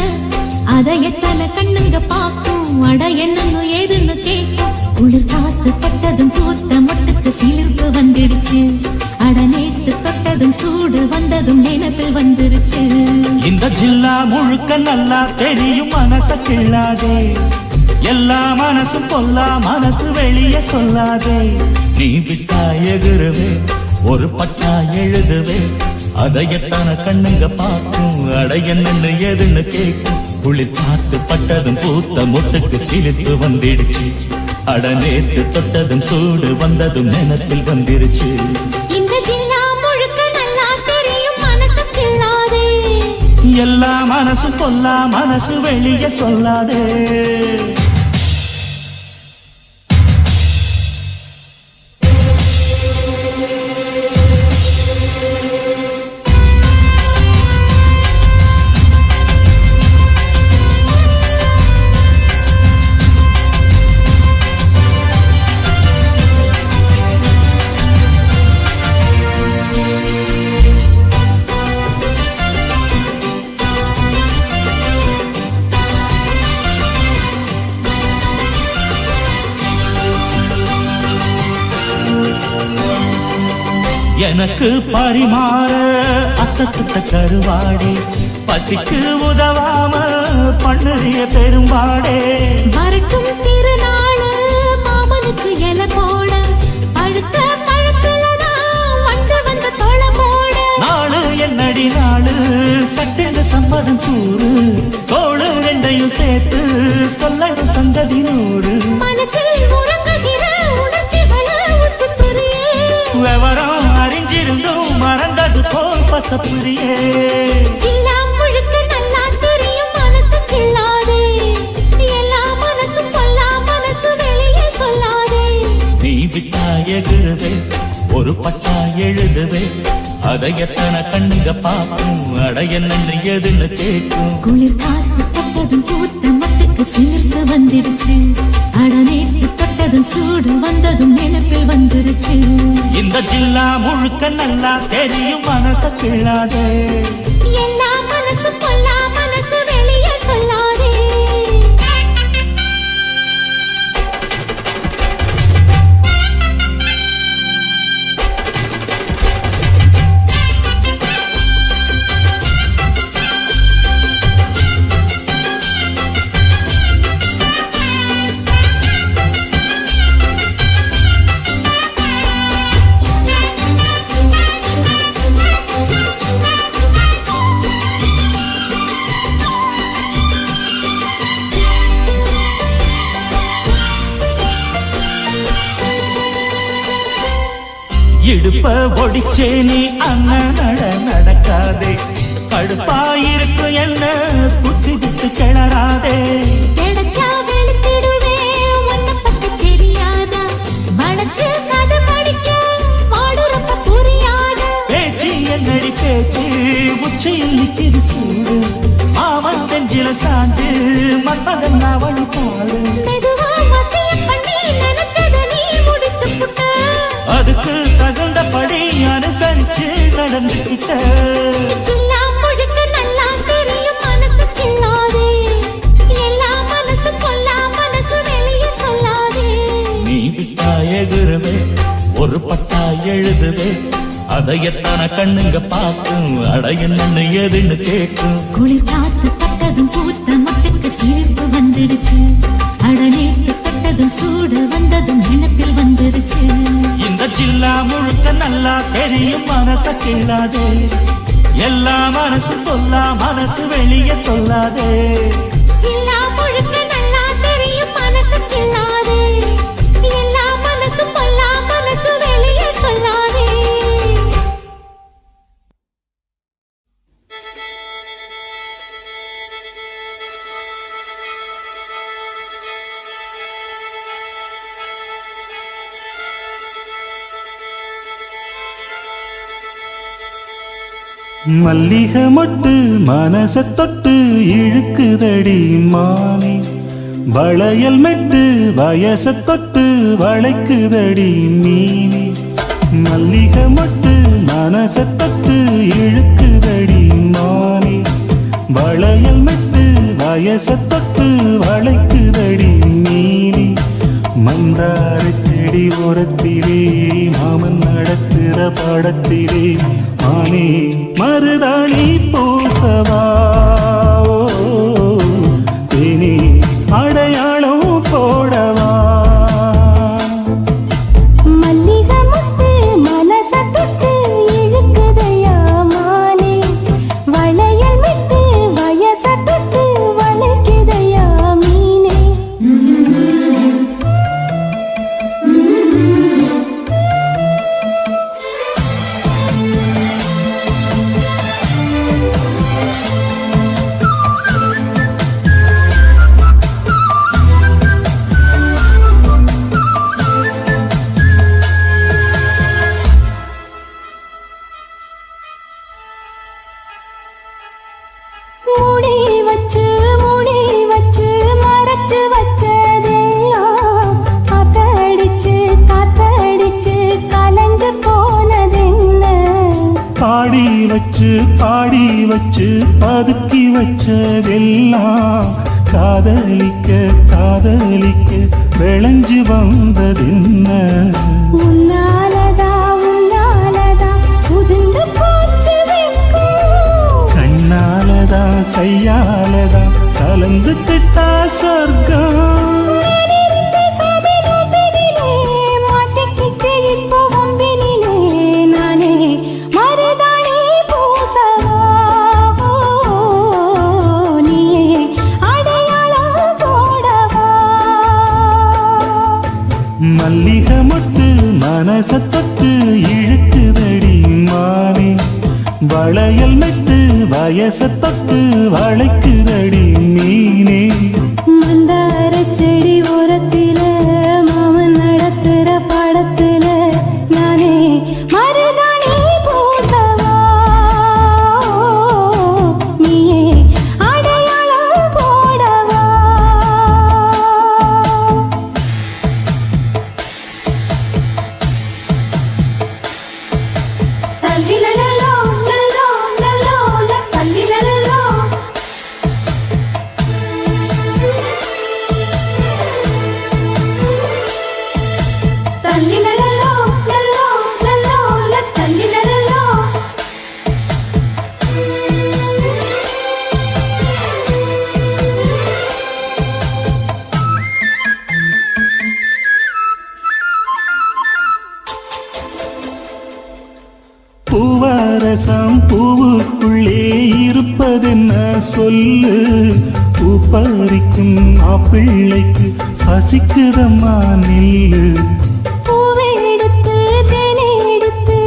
அத எத்தனை கண்ணுங்க பார்க்கும், அட என்னன்னு ஏதுன்னு கேட்கும். குளிர் காத்து பட்டதும் பூத்த மொட்டுக்கு சிலிர்ப்பு வந்துடுச்சு. அட நேத்து தொட்டதும் சூடு வந்ததும் நினைப்பில் வந்துருச்சு. இந்த ஜில்லா முழுக்க நல்லா தெரியும் மனச கிள்ளாதே. எல்லா மனசும் பொல்லா மனசு வெளியே சொல்லாதே. நீ விட்டா எகுருவே, ஒரு பட்டா எழுதுவே. அதை எத்தனை கண்ணுங்க பார்க்கும், அட என்னன்னு ஏதுன்னு கேட்கும். குளிர் காத்து பட்டதும் பூத்த மொட்டுக்கு சிலிர்ப்பு வந்துடுச்சு. அட நேத்து தொட்டதும் சூடு வந்ததும் நினைப்பில் வந்துருச்சு. இந்த ஜில்லா முழுக்க நல்லா தெரியும் மனசு கிள்ளாதே. எல்லா மனசும் பொல்லா மனசு வெளியே சொல்லாதே. எனக்கு பரிமாற அத்த சுத்த கருவாடே, பசிக்கு உதவாம பண்ணுறிய பெரும்பாடே. வரட்டும் திருநாளு மாமனுக்கு இலை போட, அடுத்த பழத்துலதான் வண்டு வந்த தொலை போட. நாளு என்னடி நாளு சட்டென்று சம்மதம் கூறு, தோளு ரெண்டையும் ரெண்டையும் சேர்த்து சொல்லணும் சங்கதி நூறு. மனசில் உறங்குகிற உணர்ச்சிகளை உசுப்புறியே. விவரம் அறிஞ்சிருந்தும் மறந்தது போல் பசப்புரியே. ஜில்லா முழுக்க நல்லா தெரியும் மனசு கிள்ளாதே. எல்லா மனசும் பொல்லா மனசு வெளியே சொல்லாதே. நீ விட்டா எகுருதே ஒரு பட்டா எழுதுவே. அதை எத்தனை கண்ணுங்க பாக்கும் அட என்னன்னு எதுன்னு கேட்கும். குளிர் காத்து பட்டதும் பூத்த மட்டுக்கு சிலிர்த்து வந்துடுச்சு. அடநேற்று தொட்டதும் சூடு வந்ததும் நினைப்பில் வந்துருச்சு. இந்த ஜில்லா முழுக்க நல்லா தெரியும் மனச கிள்ளாதே. எல்லா மனசு பொல்லா மனசு வெளியே சொல்லாதே. இடுப்ப ஒடிச்சே நீ அண்ணன் நடக்காதே. கடுப்பாயிருக்கு என்ன புத்தி விட்டு கிளறாதே. கிடைச்சா வெளுத்திடுவே உன்னை பத்தி தெரியாதா. வளைச்சு கதை படிக்க பாடுறப்ப புரியாதா. பேச்சு என்னடி பேச்சு உச்சியில் நிக்கிது சூடு. அவன் தெஞ்சில சாஞ்சு மன்மதன் அவள் பாடு. மெதுவா வசிய பண்ணி நினைச்சத நீ முடித்து புட்ட. அதுக்கு தகுந்தபடி அனுசரிச்சு நடந்துகிட்ட. ஜில்லா முழுக்க நல்லா தெரியும் மனசு கிள்ளாதே. எல்லா மனசு பொல்லா மனசு வெளியே சொல்லாதே. நீ விட்டா எகுருவே ஒரு பட்டா எழுதுவே. அதை எத்தனை கண்ணுங்க பார்க்கும் அட என்னன்னு எதுன்னு கேட்கும். குளிர் காத்து பட்டதும் பூத்த மட்டுக்கு சிரிப்பு வந்துடுச்சு. அடநேற்று தொட்டதும் சூடு வந்ததும் நினைப்பில் வந்துருச்சு. இந்த ஜில்லா முழுக்க நல்லா தெரியும் மனச கிள்ளாதே. எல்லா மனசு பொல்லா மனசு வெளியே சொல்லாதே. ஜில்லா முழுக்க நல்லா தெரியும் மனசு கிள்ளாதே. எல்லா மனசு பொல்லா மனசு வெளியே சொல்லாதே. மல்லிகை மொட்டு மனச தொட்டு இழுக்குதடி மானே. வளையல் மெட்டு வயச தொட்டு வளைக்குதடி மீனே. மல்லிகை மொட்டு மனச தொட்டு இழுக்குதடி மானே. வளையல் மெட்டு வயச தொட்டு வளைக்குதடி மீனே. மந்தார செடி ஓரத்திலே மாமன் நடத்துற படத்திலே மானே மருதாணி பூசவா. தேனே அடையாளம் போடவா. மல்லிகை முத்து மனச தொட்டு இழுக்குதையா மானே. வளையல் விட்டு வயச தொட்டு வளைக்குதையா மீனே. பாடி வச்சு பதுக்கி வச்சதெல்லாம் காதலிக்க காதலிக்க விளைஞ்சு வந்ததென்ன. உன்னாலதா உதிர்ந்து போச்சு வெட்கம். கண்ணாலதா கையாலதா கலந்து கிட்டா சொர்க்கம். அடையாளம் மனசத்தொட்டு இழுக்குதடி மானே வளையல் மெட்டு வயசத்தொட்டு வளைக்குதடி மீனே மந்தார செடி ஓரத்தில மாமன் நடத்துற படத்துல நானே மருதாணி பூசவா நீயே அடையாளம் போடவா தல்லிலலலோ லலோ லலோ தல்லிலலலோ தல்லிலலலோ லலோ லலோ தல்லிலலலோ பூவரசம் பூவுக்குள்ளே இருப்பதென்ன சொல்லு பூ பறிக்கும் பிள்ளைக்கு பசிக்குதம்மா நில்லு பூவெடுத்து தேனெடுத்து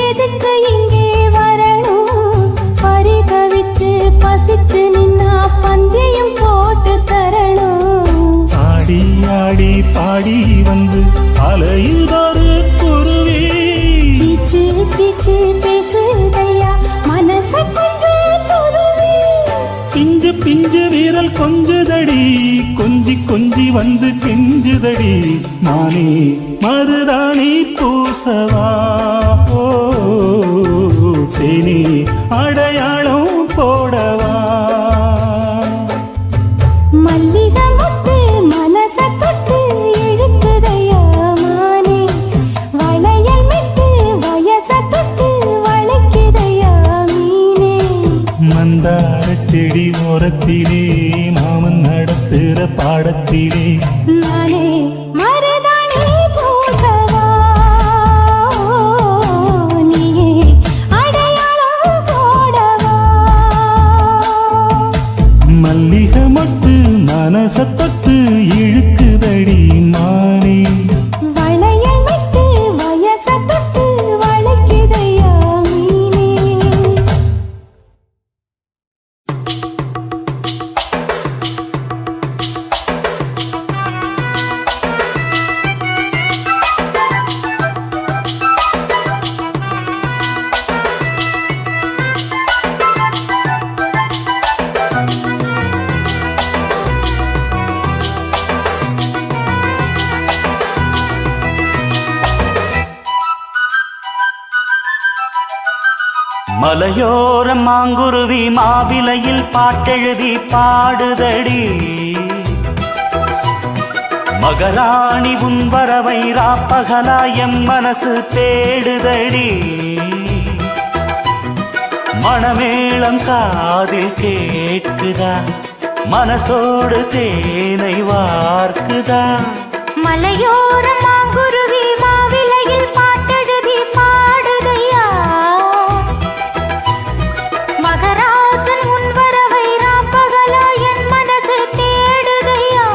எதுக்கு இங்கே வரணும் பரிதவிச்சு பசிச்சு நின்னா பந்தயம் போட்டு தரணும் ஆடி ஆடி பாடி வந்து அலையுதொரு குருவி கீச்சு கீச்சு பேசுதையா மனச கொஞ்சம் துருவி பிஞ்சு பிஞ்சு வீரல் கொஞ்சுதடி கொஞ்சி கொஞ்சி வந்து கெஞ்சுதடி நானே மருதாணி பூசவா ஓ தேனி அடையாளம் போடவா மல்லிகை முத்து மனச தொட்டு இழுக்குதையா மானே வளையல் மெட்டு வயச தொட்டு வளைக்குதையா மீனே மந்தார செடி ஓரத்திலே மாமன் நடத்துற பாடத்திலே நானே மருதாணி பூசவா நீயே அடையாளம் போடவா மல்லிகை மொட்டு மனசத்தொட்டு இழுக்குதடி மானே வளையல் மெட்டு வயச தொட்டு வளைக்குதையா மீனே மலையோர மாங்குருவி மாவிலையில் பாட்டெழுதி பாடுதடி மகராணி உன் வரவை ராப்பகலாயம் மனசு தேடுதடி மணமேளம் காதில் கேட்குதா மனசோடு தேனை வார்க்குதா மலையோர மாங்குருவி மாவிலையில் பாட்டெழுதி பாடுதையா மகராசன் உன் வரவை ராப்பகலா என் மனசு தேடுதையா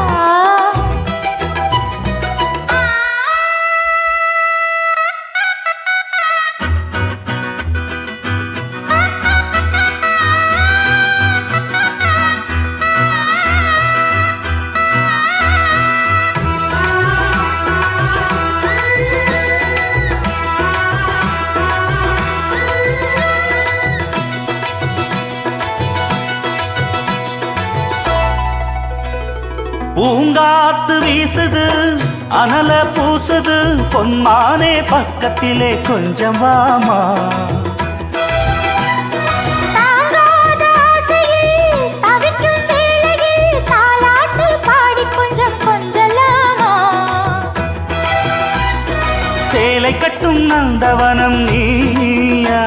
பூங்காத்து வீசுது அனல பூசுது பொன்மானே பக்கத்திலே கொஞ்சம் வாமா தாங்காத ஆசையில் தவிக்கும் வேளையில் தாலாட்டு பாடி கொஞ்சம் கொஞ்சலாமா சேலை கட்டும் நந்தவனம் நீயா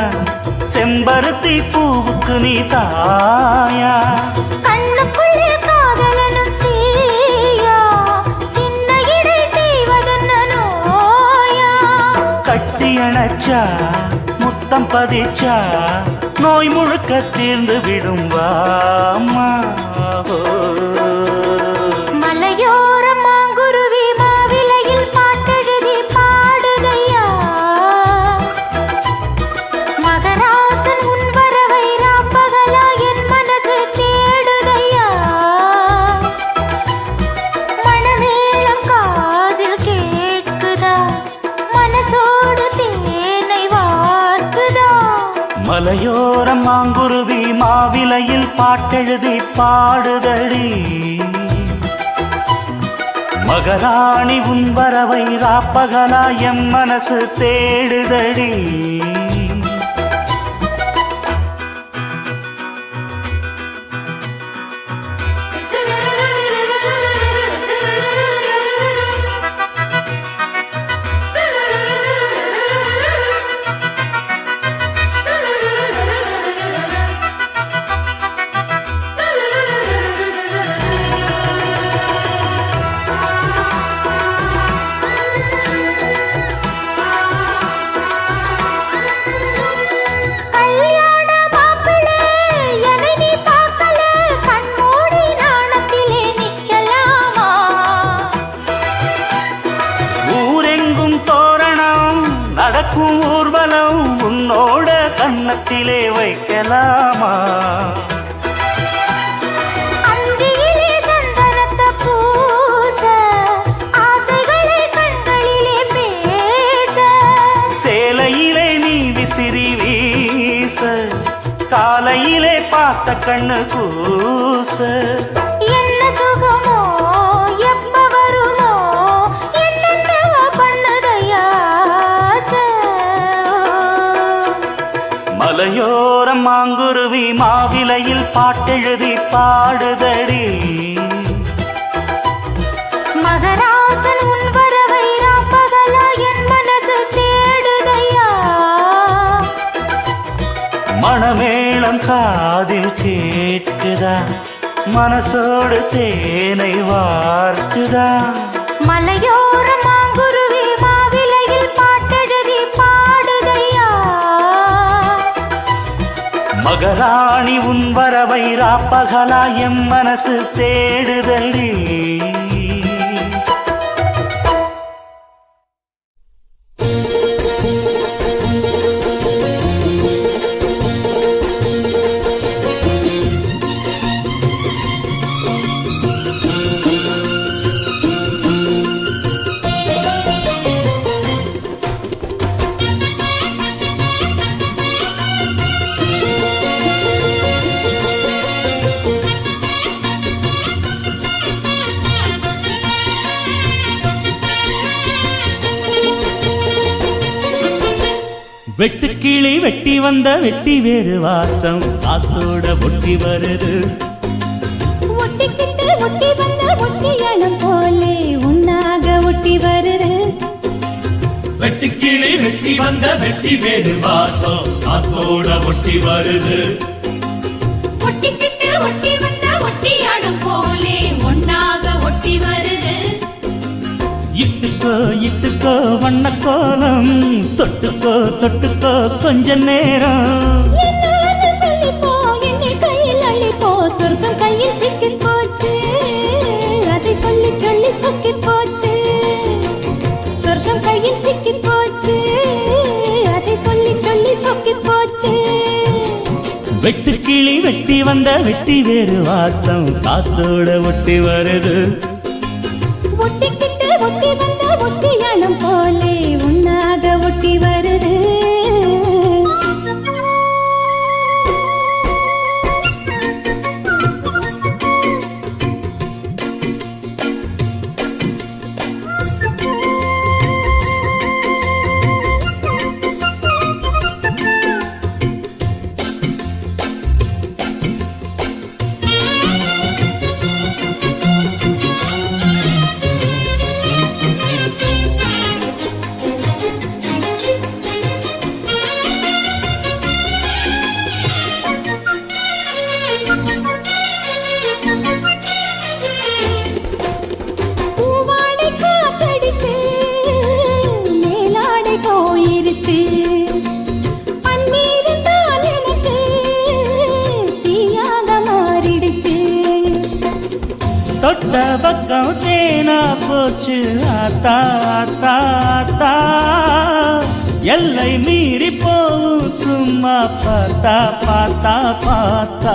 செம்பருத்தி பூவுக்கு நீ தாயா கண்ணுக்குள்ளே காதலனும் தீயா சின்ன இடை தீவதென்ன நோயா கட்டி அணைச்சா முத்தம் பதிச்சா நோய் முழுக்க தீர்ந்து விடும் வாமா மலையோர மாங்குருவி மாவிலையில் பாட்டெழுதி பாடுதையா மனசோடு தேனை வார்க்குதா மலையோரம் மாங்குருவி மாவிலையில் பாட்டெழுதி பாடுதடி மகராணி உன் வரவை ராப்பகலா எம் மனசு தேடுதடி கல்யாண மாப்பிள்ளை என்னை நீ பார்க்கல கண்மூடி நாணத்திலே நிக்கலாமா ஊரெங்கும் தோரணம் நடக்கும் ஊர்வலம் உன்னோட கன்னத்திலே வைக்கலாமா அந்தியிலே சந்தனத்தை பூச ஆசைகளை கண்களிலே பேச சேலையிலே நீ விசிறி வீச காலையிலே பார்த்த கண்ணு கூச என்ன சுகமோ எப்ப வருமோ என்னென்ன பண்ணுதையா மலையோரம் மாங்குருவி மாவிலையில் பாட்டெழுதி பாடுதடி மகராசன் உன் வரவை ராப்பகலா என் மனசு தேடுதையா மணமேளம் காதில் கேட்குதா மனசோடு தேனை வார்க்குதா மலையோர மாங்குருவி மாவிலையில் பாட்டெழுதி பாடுதையா மகராணி உன் வரவை ராப்பகலா எம் மனசு தேடுதடி வெட்டுக்கிளி வெட்டி வந்த வெட்டி வேறு வாசம் காத்தோட ஒட்டி வருது ஒட்டிக்கிட்டு ஒட்டி வந்த ஒட்டியானம் போலே உன்னாக ஒட்டி வருது வெட்டுக்கிளி வெட்டி வந்த வெட்டி வேறு வாசம் காத்தோட ஒட்டி வருது ஒட்டிக்கிட்டு ஒட்டி வந்த ஒட்டியானம் போலே ஒன்னாக ஒட்டி வருது இட்டுக்கோ இட்டுக்கோ வண்ண கோலம் தொட்டுக்கோ தொட்டுக்கோ கொஞ்ச நேரம் என்னன்னு சொல்லிப்போ என்னை கையில் அள்ளிப்போ சொர்க்கம் கையில் சிக்கி போச்சு அதை சொல்லி சொல்லி சொக்கி போச்சு சொர்க்கம் கையில் சிக்கி போச்சு அதை சொல்லி சொல்லி சொக்கி போச்சு வெட்டுக்கிளி வெட்டி வந்த வெட்டி வேறு வாசம் காத்தோட ஒட்டி வருது ஒட்டிக்கிட்டு ஒட்டி வந்த ஒட்டியானம் போலே உன்னாக ஒட்டி வருது பூவாடை காத்தடிச்சு மேலாடை போயிருச்சு பன்னீர் தான் எனக்கு தீயாக மாறிடுச்சு தொட்ட பக்கம் தேனா போச்சு ஆத்தா ஆத்தா ஆத்தா எல்லை மீறி போகும் சும்மா பார்த்தா பார்த்தா பார்த்தா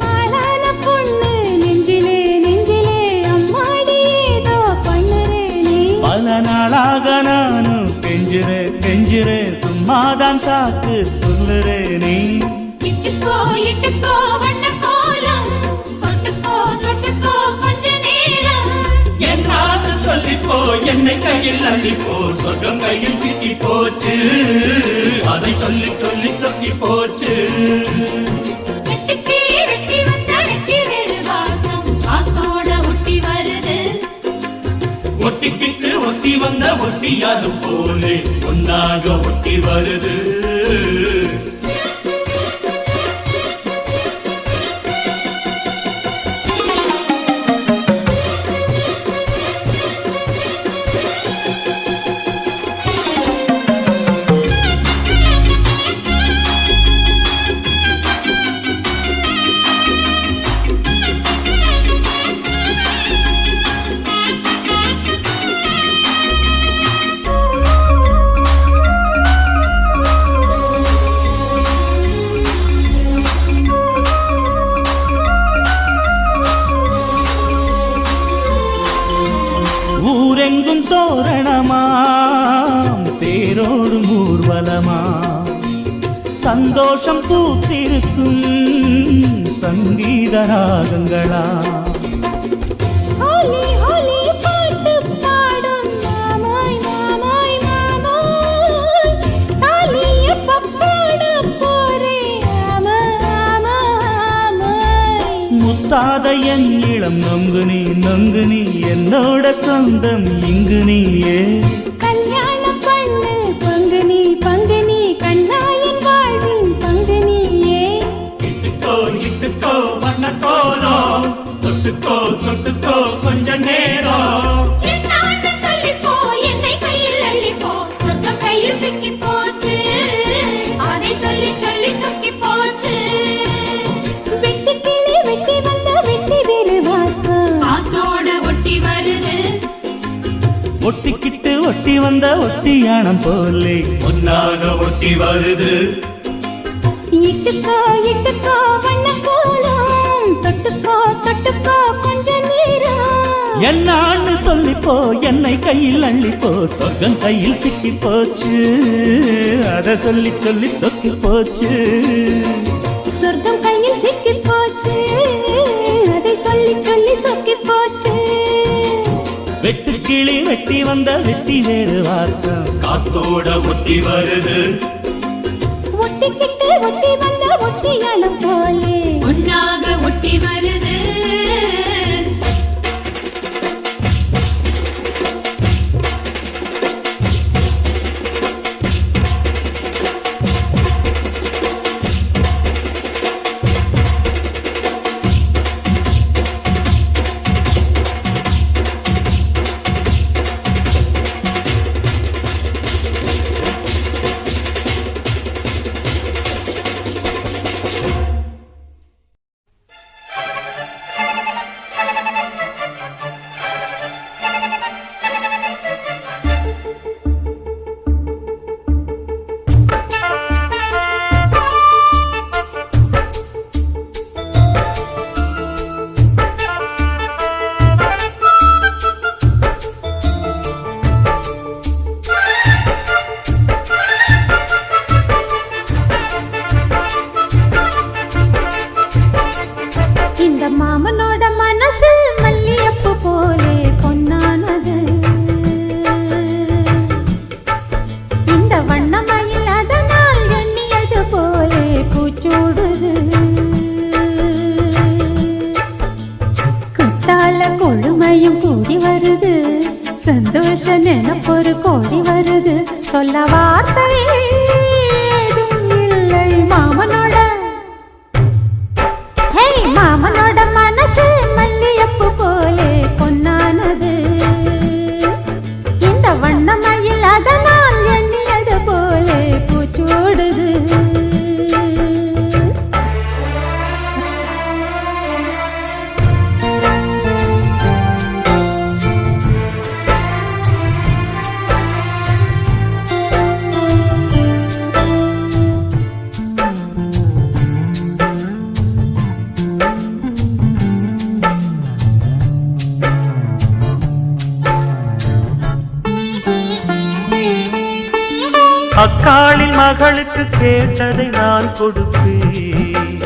ஆளான பொண்ணு நெஞ்சிலே நெஞ்சிலே அம்மாடி ஏதோ பண்ணுறே நீ பல நாளாக நானும் கெஞ்சுறேன் கெஞ்சுறேன் சும்மாதான் சாக்கு சொல்லுறேன் நீ இட்டுக்கோ வண்ண கோலம் தொட்டுக்கோ கொஞ்ச நேரம் என்னான்னு சொல்லிப்போ என்னை கையில் அள்ளிப்போ சொர்க்கம் கையில் சிக்கி போச்சு அதை சொல்லி சொல்லி சொக்கி போச்சு வெட்டுக்கிளி வெட்டி வந்த வெட்டி வேறு வாசம் காத்தோட ஒட்டி வருது ஒட்டிக்கிட்டு ஒட்டி வந்த ஒட்டியாது போலே ஒன்னாக ஒட்டி வருது ஊரெங்கும் தோரணமாம் தேரோடும் ஊர்வலமா சந்தோஷம் பூத்திருக்கும் சங்கீத ராகங்களா ஹோலி ஹோலி பாட்டு பாடும் மாமாய் மாமாய் மாமாய் தாலிய பப்பாட போரே மாமாய் முத்தாத என் இளம் நொங்கு நீ என்னோட சொந்தம் இங்கு நீயே கல்யாணம் பண்ணு பங்கு நீ கண்ணாயின் வாழ்வின் பங்கு நீயே இட்டுக்கோ வண்ண கோலம் தொட்டுக்கோ கொஞ்ச நேரம் என்னான்னு சொல்லிப்போ என்னை கையில் அள்ளிப்போ சொர்க்கம் கையில் சிக்கி போச்சு அதை சொல்லி சொல்லி சொக்கி போச்சு வெட்டுக்கிளி வெட்டி வந்த வெட்டி வேறு வாசம் காத்தோட ஒட்டி வருது ஒட்டிக்கிட்டு ஒட்டி வந்த ஒட்டியானம் போலே ஒன்னாக ஒட்டி வருது இட்டுக்கோ வண்ண கோலம் தொட்டுக்கோ கொஞ்ச நேரம் என்னான்னு சொல்லிப்போ என்னை கையில் அள்ளிப்போ சொர்க்கம் கையில் சிக்கி போச்சு அதை சொல்லி சொல்லி சொக்கி போச்சு சொர்க்கம் கையில் சிக்கி போச்சு அதை சொல்லி சொல்லி சொக்கி போச்சு வெட்டுக்கிளி வெட்டி வந்த வெட்டி வேறு வாசம் காத்தோட ஒட்டி வருது ஒட்டிக்கிட்டு ஒட்டி வந்த ஒட்டியானம் போலே ஒன்னாக ஒட்டி வருது சந்தோஷ நினைப்பொரு கோடி வருது சொல்ல வார்த்தை ஏதும் இல்லை மாமனோட ஹே மாமனோட மனசு மல்லியப்பு போலே பொன்னானது இந்த வண்ணமயில் அதனால் எண்ணியது போலே பூச்சூடுது அக்காளின் மகளுக்கு கேட்டதை நான் கொடுப்பேன்.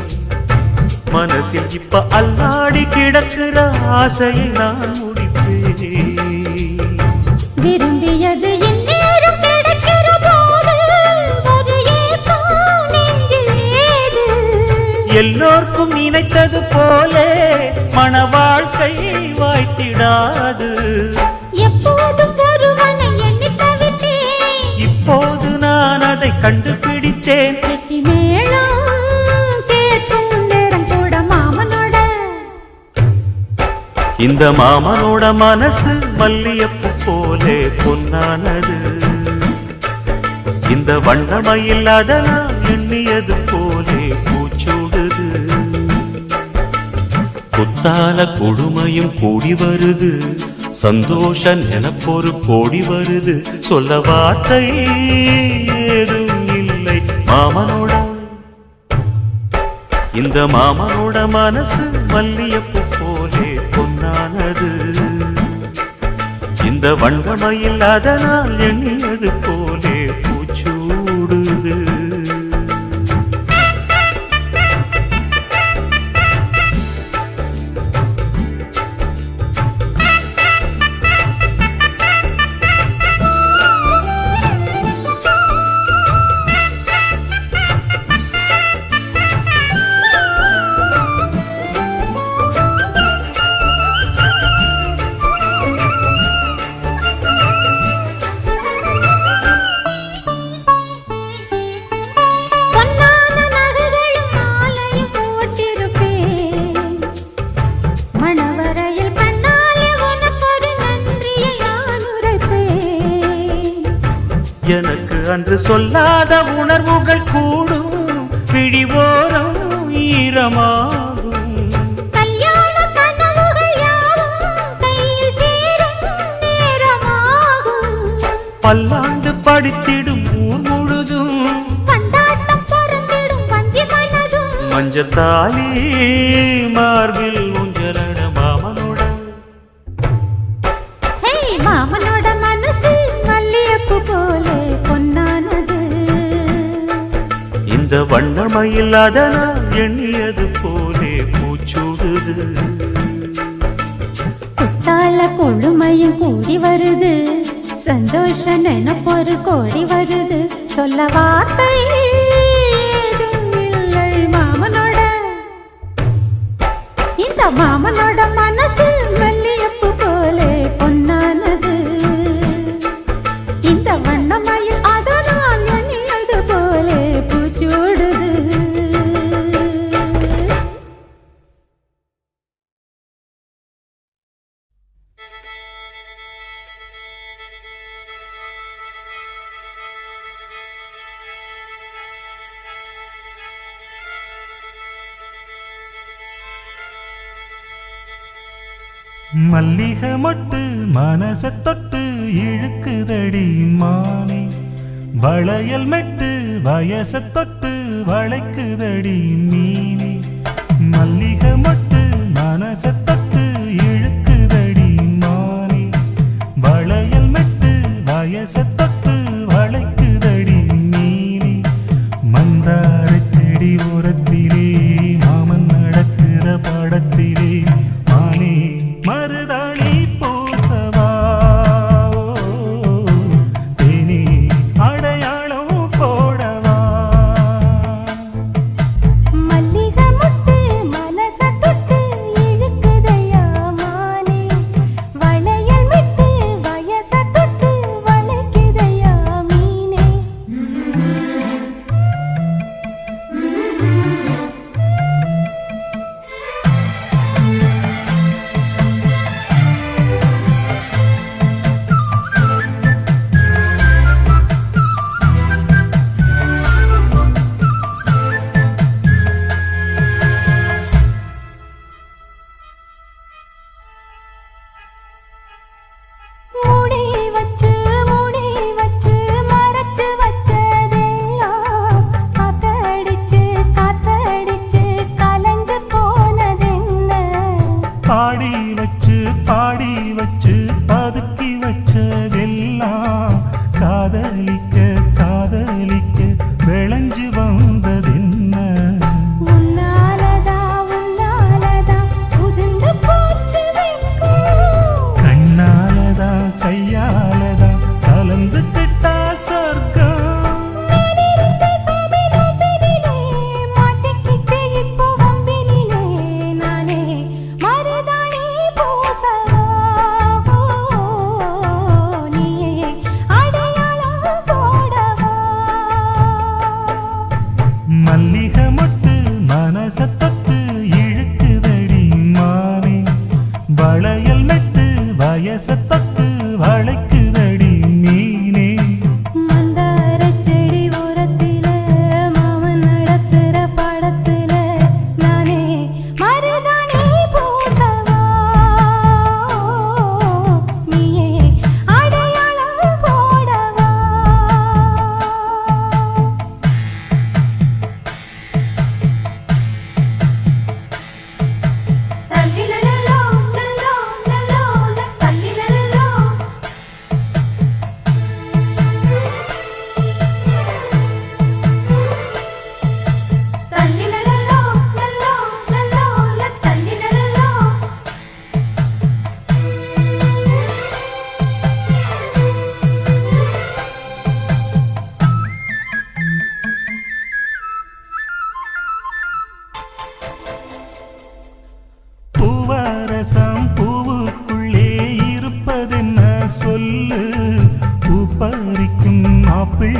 மனசில் இப்ப அல்லாடி கிடக்கிற ஆசையை நான் முடிப்பேன். விரும்பியது இந்நேரம் கிடைக்கிற போது ஒரு ஏக்கம் நெஞ்சில் ஏது? எல்லோர்க்கும் நினைத்தது போலே மன வாழ்க்கை வாய்த்திடாது. எப்போதும் ஒருவனை எண்ணி தவித்தேன், இப்போது நான் அதை கண்டுபிடித்தேன். கெட்டி மேளம் கேட்கும் நேரம் கூட மாமனோட. இந்த மாமனோட மனசு மல்லியப்பு போலே பொன்னானது. இந்த வண்ணமயில் அதனால் எண்ணியது போலே பூச்சூடுது. குத்தால கொடுமையும் கூடி வருது, சந்தோஷ நினப்பொரு கோடி வருது. சொல்ல வார்த்தை ஏதும் இல்லை மாமனோட. இந்த மாமனோட மனசு மல்லியப்பு போலே பொன்னானது. இந்த வண்ணமயில் அதனால் எண்ணியது போலே பூச்சூடுது. பொன்னான நகைகளும் மாலையும் போட்டிருப்பேன். மணவரையில் கண்ணாலே உனக்கொரு நன்றியை நான் உரைப்பேன். எனக்கு அன்று சொல்லாத உணர்வுகள் கூடும், பிடிவோரம் ஈரமாகும். கல்யாண கனவுகள் யாவும் கையில் சேரும் நேரமாகும். பல்லாண்டு படித்திடும் ஊர் முழுதும் பந்தாட்டம் பறந்திடும் வஞ்சி மனதும். மஞ்சத்தாலி மார்பில் ஊஞ்சலட மாமனோட. ஹே, மாமனோட மனசு மல்லியப்பு போலே பொன்னானது. இந்த வண்ணமயில் அதனால் எண்ணியது போலே பூச்சூடுது. குத்தால கொழுமையும் கூடி வருது, சந்தோஷ நினைப்பொரு கோடி வருது. சொல்ல வார்த்தை ஏதும் இல்லை மாமனோட. இந்த மாமனோட மனசு மல்லியப்பு போலே பொன்னானது. இந்த வண்ணமயில் அதனால் எண்ணியது போலே பூச்சூடுது. மல்லிகை மொட்டு மனச தொட்டு இழுக்குதடி மானே. வளையல் மெட்டு வயச தொட்டு வளைக்குதடி மீனே. மல்லிகை மொட்டு மனச தொட்டு இழுக்குதடி மானே. வளையல் மெட்டு வயச தொட்டு வளைக்குதடி மீனே. மந்தார செடி ஓரத்திலே மாமன் நடக்கிற படத்திலே மானே மருதாணி பூசவா. தேனி அடையாளம் போடவா. மல்லி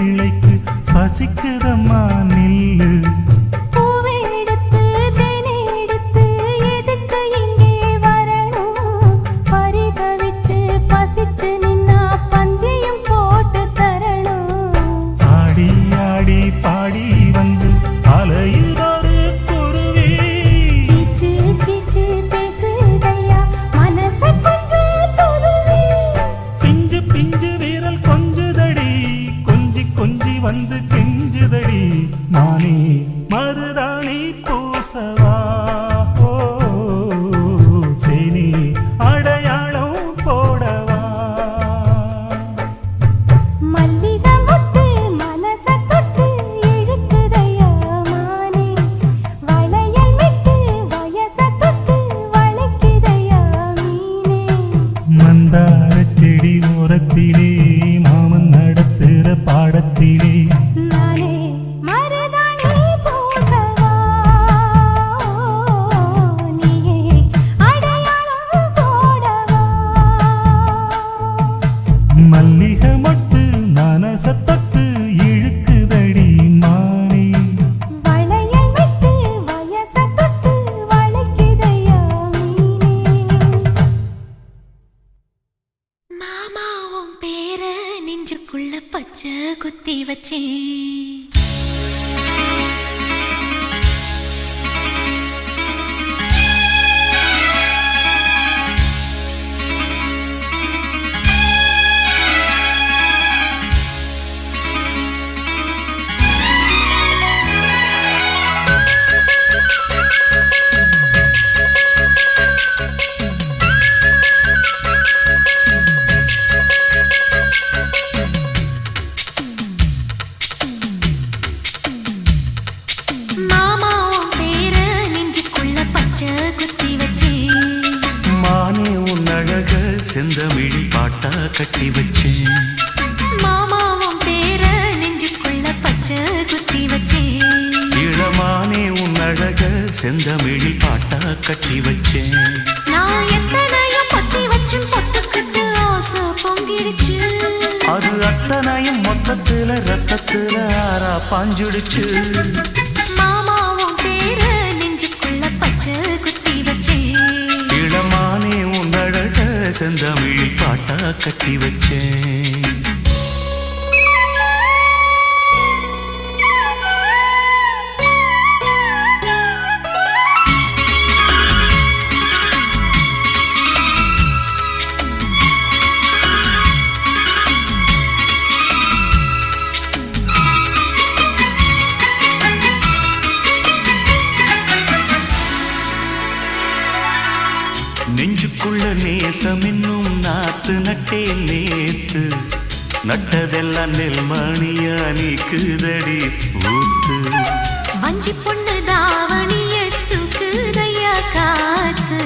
பிள்ளைக்கு பசிக்குதம்மா நில்லு. பூவை எடுத்து தேனை எடுத்து எதுக்கு இங்கே வரணும்? பரிதவிச்சு பசிச்சு நின்னா பந்தியும் போட்டு தரணும். ஆடி ஆடி பாடி வந்து அலையுதொரு குருவி. கீச்சு கீச்சு பேசுதையா மனச கொஞ்சம் துருவி. பிஞ்சு பிஞ்சு வீரல் கொஞ்சுதடி கொஞ்சி கொஞ்சி வந்து கெஞ்சுதடி. நானே மருதாணி பூசவா ஓ சேனி அடையாளம் போடவா. மல்லிகை முத்து மனச தொட்டு இழுக்குதையா மானே. வளையல் மிட்டு வயச தொட்டு வளைக்குதையா மீனே. மந்தார செடி ஓரத்திலே மாமன் நடத்துற பாடத்திலே நானே மருதாணி பூசவா நீயே அடையாளம் போடவா. மல்லிகை மொட்டு மனசத்தொட்டு இழுக்குதடி மானே. வளையல் மிட்டு வயச தொட்டு வளைக்குதையா மீனே. மாமாவும் பேர நெஞ்சுக்குள்ள பச்சை குத்தி வச்சேன். மாமாவும் பேர நெஞ்சுக்குள்ள பச்சை குத்தி வச்சேன். மானே உன் அழக செந்தமிழி பாட்டா கட்டி வச்சேன். மாமாவும் பேர நெஞ்சுக்குள்ள பச்சை குத்தி வச்சேன். இளமானே உன் அழக செந்தமிழி பாட்டா கட்டி வச்சேன். நான் எத்தனையோ பொத்தி வச்சும் பொத்துக்கிட்டு ஆசை பொங்கிடுச்சு. அது அத்தனையும் மொத்தத்துல ரத்தத்துல ஆறா பாஞ்சுடுச்சு. மாமாவும் பேர நெஞ்சுக்குள்ள பச்சை குத்தி வச்சேன். இளமானே உன் அழக செந்தமிழி பாட்டா கட்டி வச்சேன். நெஞ்சுக்குள்ள நேசம் இன்னும் நாத்து நட்டே நேத்து. நட்டதெல்லாம் நெல்மணியா நீக்குதடி ஊத்து. வஞ்சி பொண்ணு தாவணிய தூக்குதையா காத்து.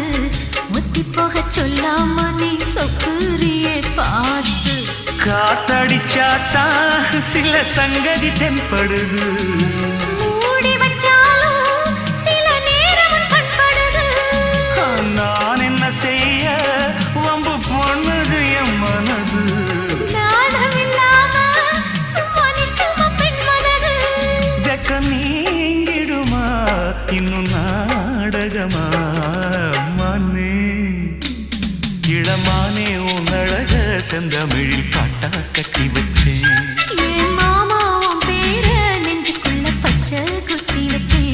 முத்தி போக சொல்லாம நீ சொக்குரியே பார்த்து. காத்தடிச்சாத்தா சில சங்கதி தென்படுது. மூடி வச்சாலும் சில நேரம் கண்படுது. நான் என்ன செய்ய வம்பு பொண்ணுது என் மனது. நாணம் இல்லாம சும்மா நிற்குமா பெண் மனது. வெக்க நீங்கிடுமா இன்னும் நாடகமா மன்னே. இளமானே உன் அழக செந்தமிழில் பாட்டா கட்டி வச்சேன். என் மாமாவும் பேர நெஞ்சுக்குள்ள பச்சை குத்தி வச்சேன்.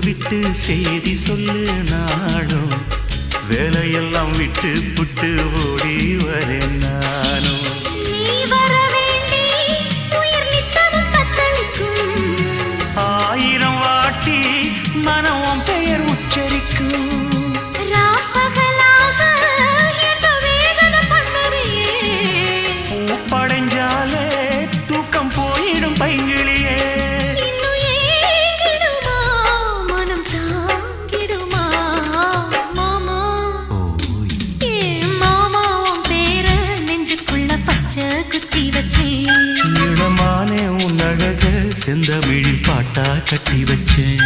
விட்டு செய்தி சொல்லு நானும் வேலையெல்லாம் விட்டு புட்டு ஓடி வரேன் நானும். நீ வர வேண்டி உயிர் நித்தமும் தத்தளிக்குது. செந்தமிழில் பாட்டா கட்டி வச்சேன்.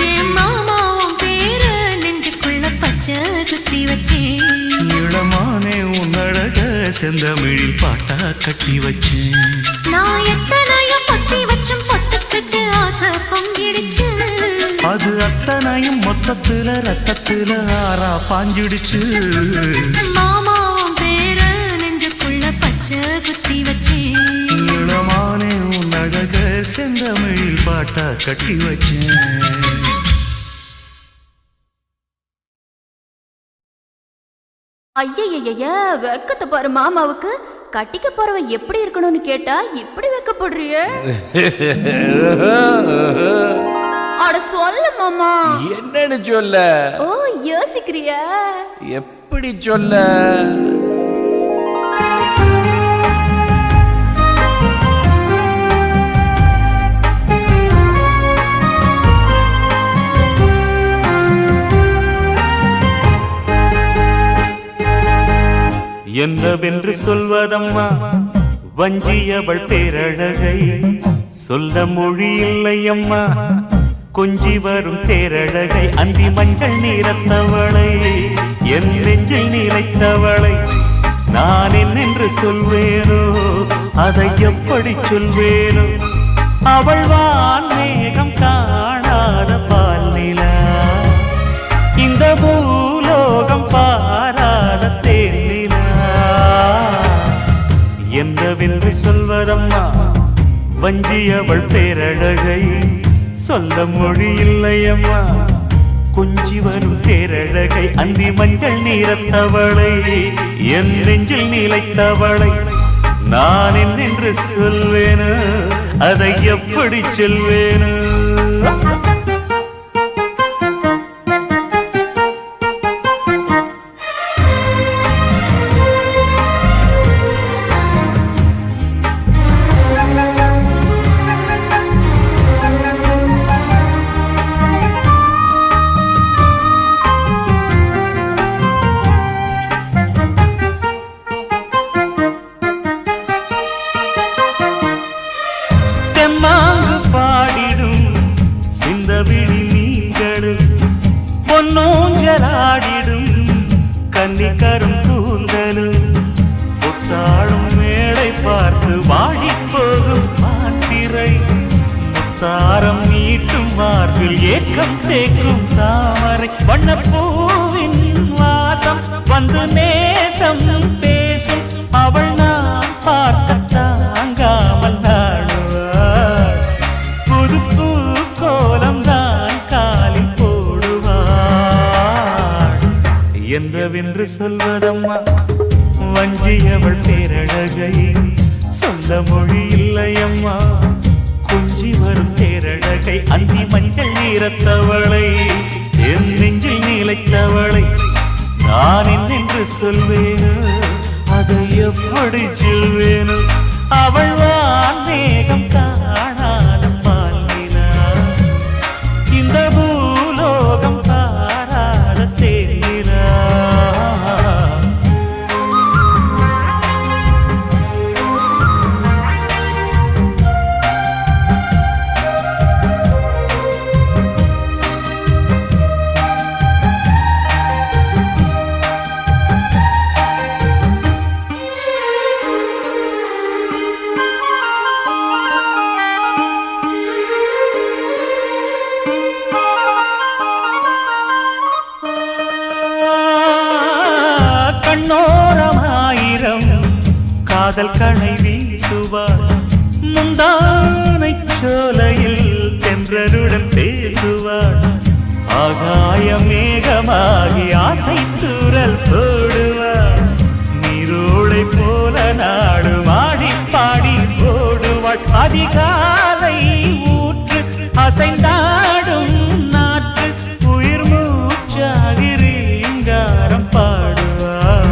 என் மாமா உன் பேர நெஞ்சுக்குள்ள பச்சை குத்தி வச்சேன். இளமானே உன் அழக செந்தமிழில் பாட்டா கட்டி வச்சேன். நான் எத்தனையோ பொத்தி வச்சும் பொத்துக்கிட்டு ஆசை பொங்கிடுச்சு. அது அத்தனையும் மொத்தத்துல ரத்தத்துல ஆறா பாஞ்சிடுச்சு. மாமா உன் பேர நெஞ்சுக்குள்ள பச்சை குத்தி வச்சேன். இளமானே உன் அழக செந்தமிழில் பாட்டா கட்டி வச்சேன். ஐயய்ய வெக்கத்தை பாரு மாமாவுக்கு. கட்டிக்க போறவ எப்படி இருக்கணும்னு கேட்டா இப்படி வெக்கப்படுறிய? அட சொல்ல மாமா. என்னன்னு சொல்ல? ஓ யோசிக்கிறியா? எப்படி சொல்ல? என்னவென்று சொல்வதம்மா வஞ்சியவள் பேரழகை, சொல்ல மொழி இல்லையம்மா கொஞ்சி வரும் தேரழகை. அந்தி மஞ்சள் நீரத்தவளை, என் நெஞ்சில் நீரைத்தவளை நான் என்னென்று சொல்வேனோ, அதை எப்படி சொல்வேனோ. அவள் வான் மேகம் காணாத பால் நிலா, இந்த பூலோகம் பாராத தேனிலா. என்னவென்று சொல்வதம்மா வஞ்சியவள் பேரழகை, சொல்ல மொழி இல்லையம்மா கொஞ்சி வரும் தேரழகை. அந்தி மஞ்சள் நீரத்தவளை, என் நெஞ்சில் நீலைத்தவளை நான் என்னென்று சொல்வேனோ, அதை எப்படி சொல்வேனோ. தெம்மாங்கு பாடிடும் சிந்தவிழி நீங்களும், பொன்னூஞ்சலாடிடும் கன்னிக்கரும் கூந்தலும், புத்தாளும் மேடை பார்த்து வாடி போகும் மாத்திரை, முத்தாரம் நீட்டும் மார்பில் ஏக்கம் தேக்கும் தாமரை. வண்ணப்பூவின் வாசம் வந்து நேசம் பேசும், அவள் நான் பார்க்க தாங்காமல் நாடுவாள். புது பூ கோலம் தான் காலில் போடுவாள். என்னவென்று சொல்வதம்மா வஞ்சியவள் பேரழகை, சொல்ல மொழி இல்லையம்மா கொஞ்சி வரும் தேரழகை. அந்தி மஞ்சள் நீரத்தவளை, என் நெஞ்சில் நீலைத்தவளை நான் என்னென்று சொல்வேனோ, அதை எப்படி சொல்வேனோ. அவள் வான் மேகம் காணாத பால் நிலா, இந்த பூலோகம் பாராத தேனிலா. கண்ணோரமாயிரம் காதல் கணை வீசுவார், முந்தானை சோலையில் தென்றலுடன் பேசுவார். ஆகாய மேகமாகி ஆசை தூரல் போடுவார், நீரோளை போல நாடு மாடி பாடி போடுவாள். அதிகாலை ஊற்று அசைந்தாடும் நாற்று, உயிர் மூச்சாகி ரீங்காரம் பாடுவார்.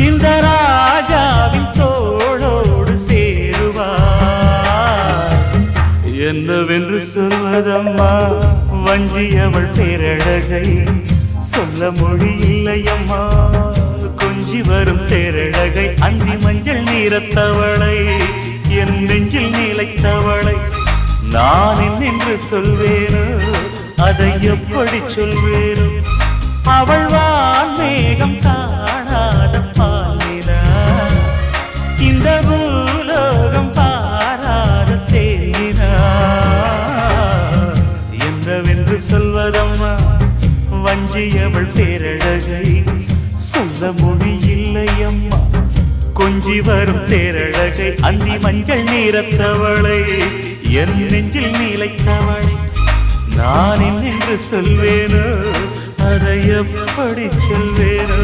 இந்த ராஜாவின் தோளோடு சேருவார். என்னவென்று சொல்வதம்மா வஞ்சியவள் பேரழகை, சொல்ல மொழி இல்லையம்மா கொஞ்சி வரும் தேரழகை. அந்தி மஞ்சள் நீரத்தவளை, என் நெஞ்சில் நீலைத்தவளை நான் என்னென்று சொல்வேனோ அதை எப்படி சொல்வேனோ அவள் வான்மேகம் காணாத பாலினா இந்த பூலோகம் பாராத தேனா என்னவென்று சொல்வதம்மா வஞ்சியவள் பேரழகை சொல்ல மொழியில்லை அம்மா கொஞ்சி வரும் தேரழகை அந்தி மஞ்சள் நீரத்தவளை என் நெஞ்சில் நீலைத்தவளை நான் என்னென்று சொல்வேனோ அதை எப்படி சொல்வேனோ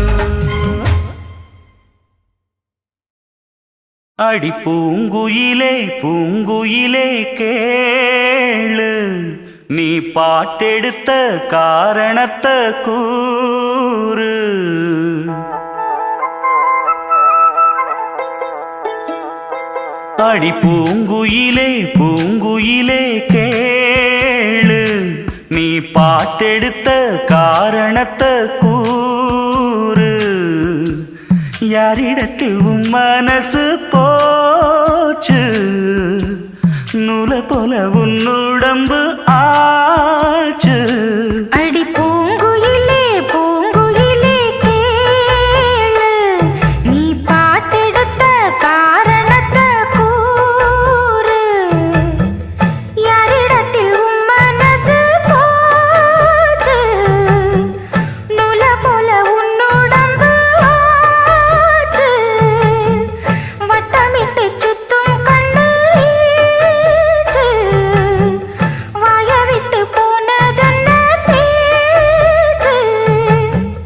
அடி பூங்குயிலே பூங்குயிலே கேளு நீ பாட்டெடுத்த காரணத்தை கூறு அடி பூங்குயிலே பூங்குயிலே கேளு நீ பாட்டெடுத்த காரணத்தை கூறு யாரிடத்தில் உன் மனசு போச்சு நூலை போல உன் உடம்பு ஆச்சு அடி பூங்குயிலே பூங்குயிலே கேளு நீ பாட்டெடுத்த காரணத்தை கூறு யாரிடத்தில் உன் மனசு போச்சு நூல போல உன் உடம்பு ஆச்சு வட்டமிட்டு சுத்தும் கண்ணு வீச்சு வாய விட்டு போனதென்ன பேச்சு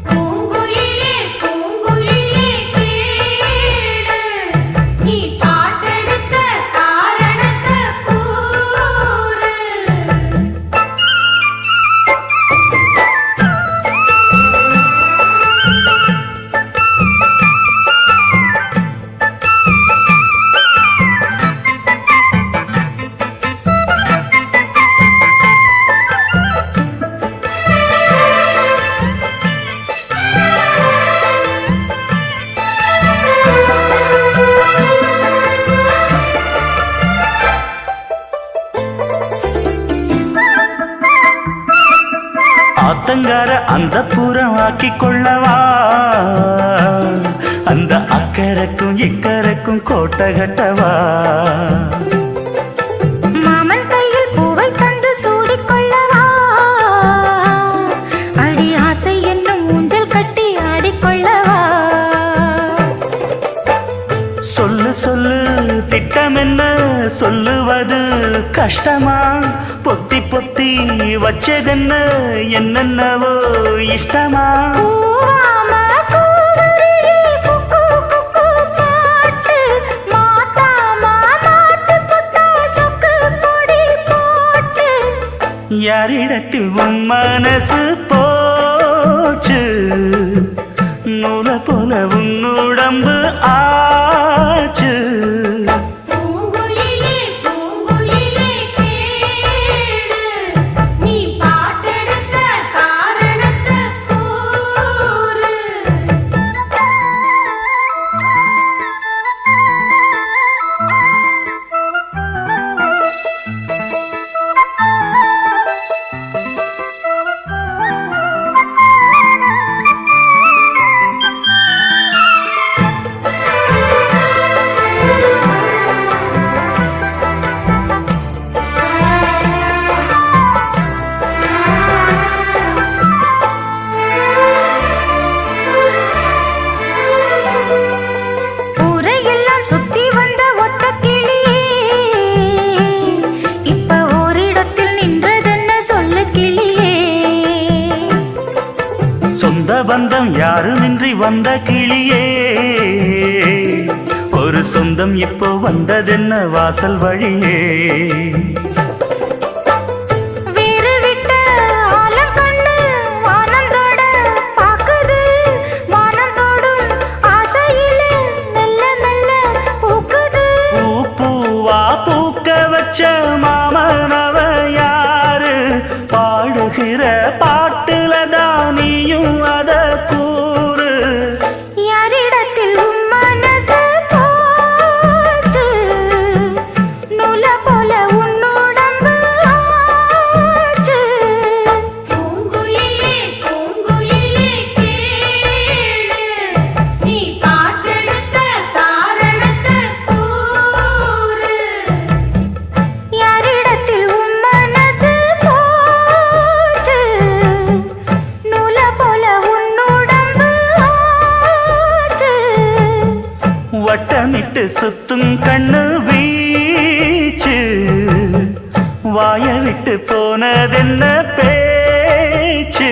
பூங்குயிலே பூங்குயிலே கேளு நீ பாட்டெடுத்த காரணத்தை கூறு ஆத்தங்கார அந்த புறம் ஆக்கி கொள்ளவா அந்த அக்கறைக்கும் இக்கரைக்கும் கோட்டை கட்டவா மாமன் கையில் பூவை தந்து சூடிக்கொள்ளவா அடி ஆசை என்னும் ஊஞ்சல் கட்டி ஆடிக்கொள்ளவா சொல்லு சொல்லு திட்டம் என்ன சொல்லுவது கஷ்டமா பொத்தி பொத்தி வச்சதென்ன என்னென்னவோ இஷ்டமா பூவாம பூவரி குக்கு குக்கு பாட்டு மாத்தாம மாட்டு புட்டா சொக்கு பொடி போட்டு யாரிடத்தில் உன் மனசு போச்சு நூலை போல உன் உடம்பு ஆச்சு பூங்குயிலே பூங்குயிலே கேளு நீ பாட்டெடுத்த காரணத்தை கூறு ஊரையெல்லாம் சுத்தி வந்த ஒத்த கிளியே இப்ப ஓரிடத்தில் நின்றதென்ன சொல்லு கிளியே சொந்த பந்தம் யாருமின்றி வந்த கிளியே ஒரு சொந்தம் இப்போ வந்ததென்ன வாசல் வழியே வேறு விட்ட ஆலம் கண்ணு வானந்தோட பாக்குது வானந்தோடும் ஆசையில மெல்ல மெல்ல பூக்குது பூ பூவா பூக்க வச்ச மாமனவ யாரு பாடுகிற பாட்டுல தான் நீயும் அத கூறு யாரிடத்தில் உன் மனசு போச்சு நூல போல உன்னோட சுத்தும் கண்ணு வீச்சு வாய விட்டு போனதென்ன பேச்சு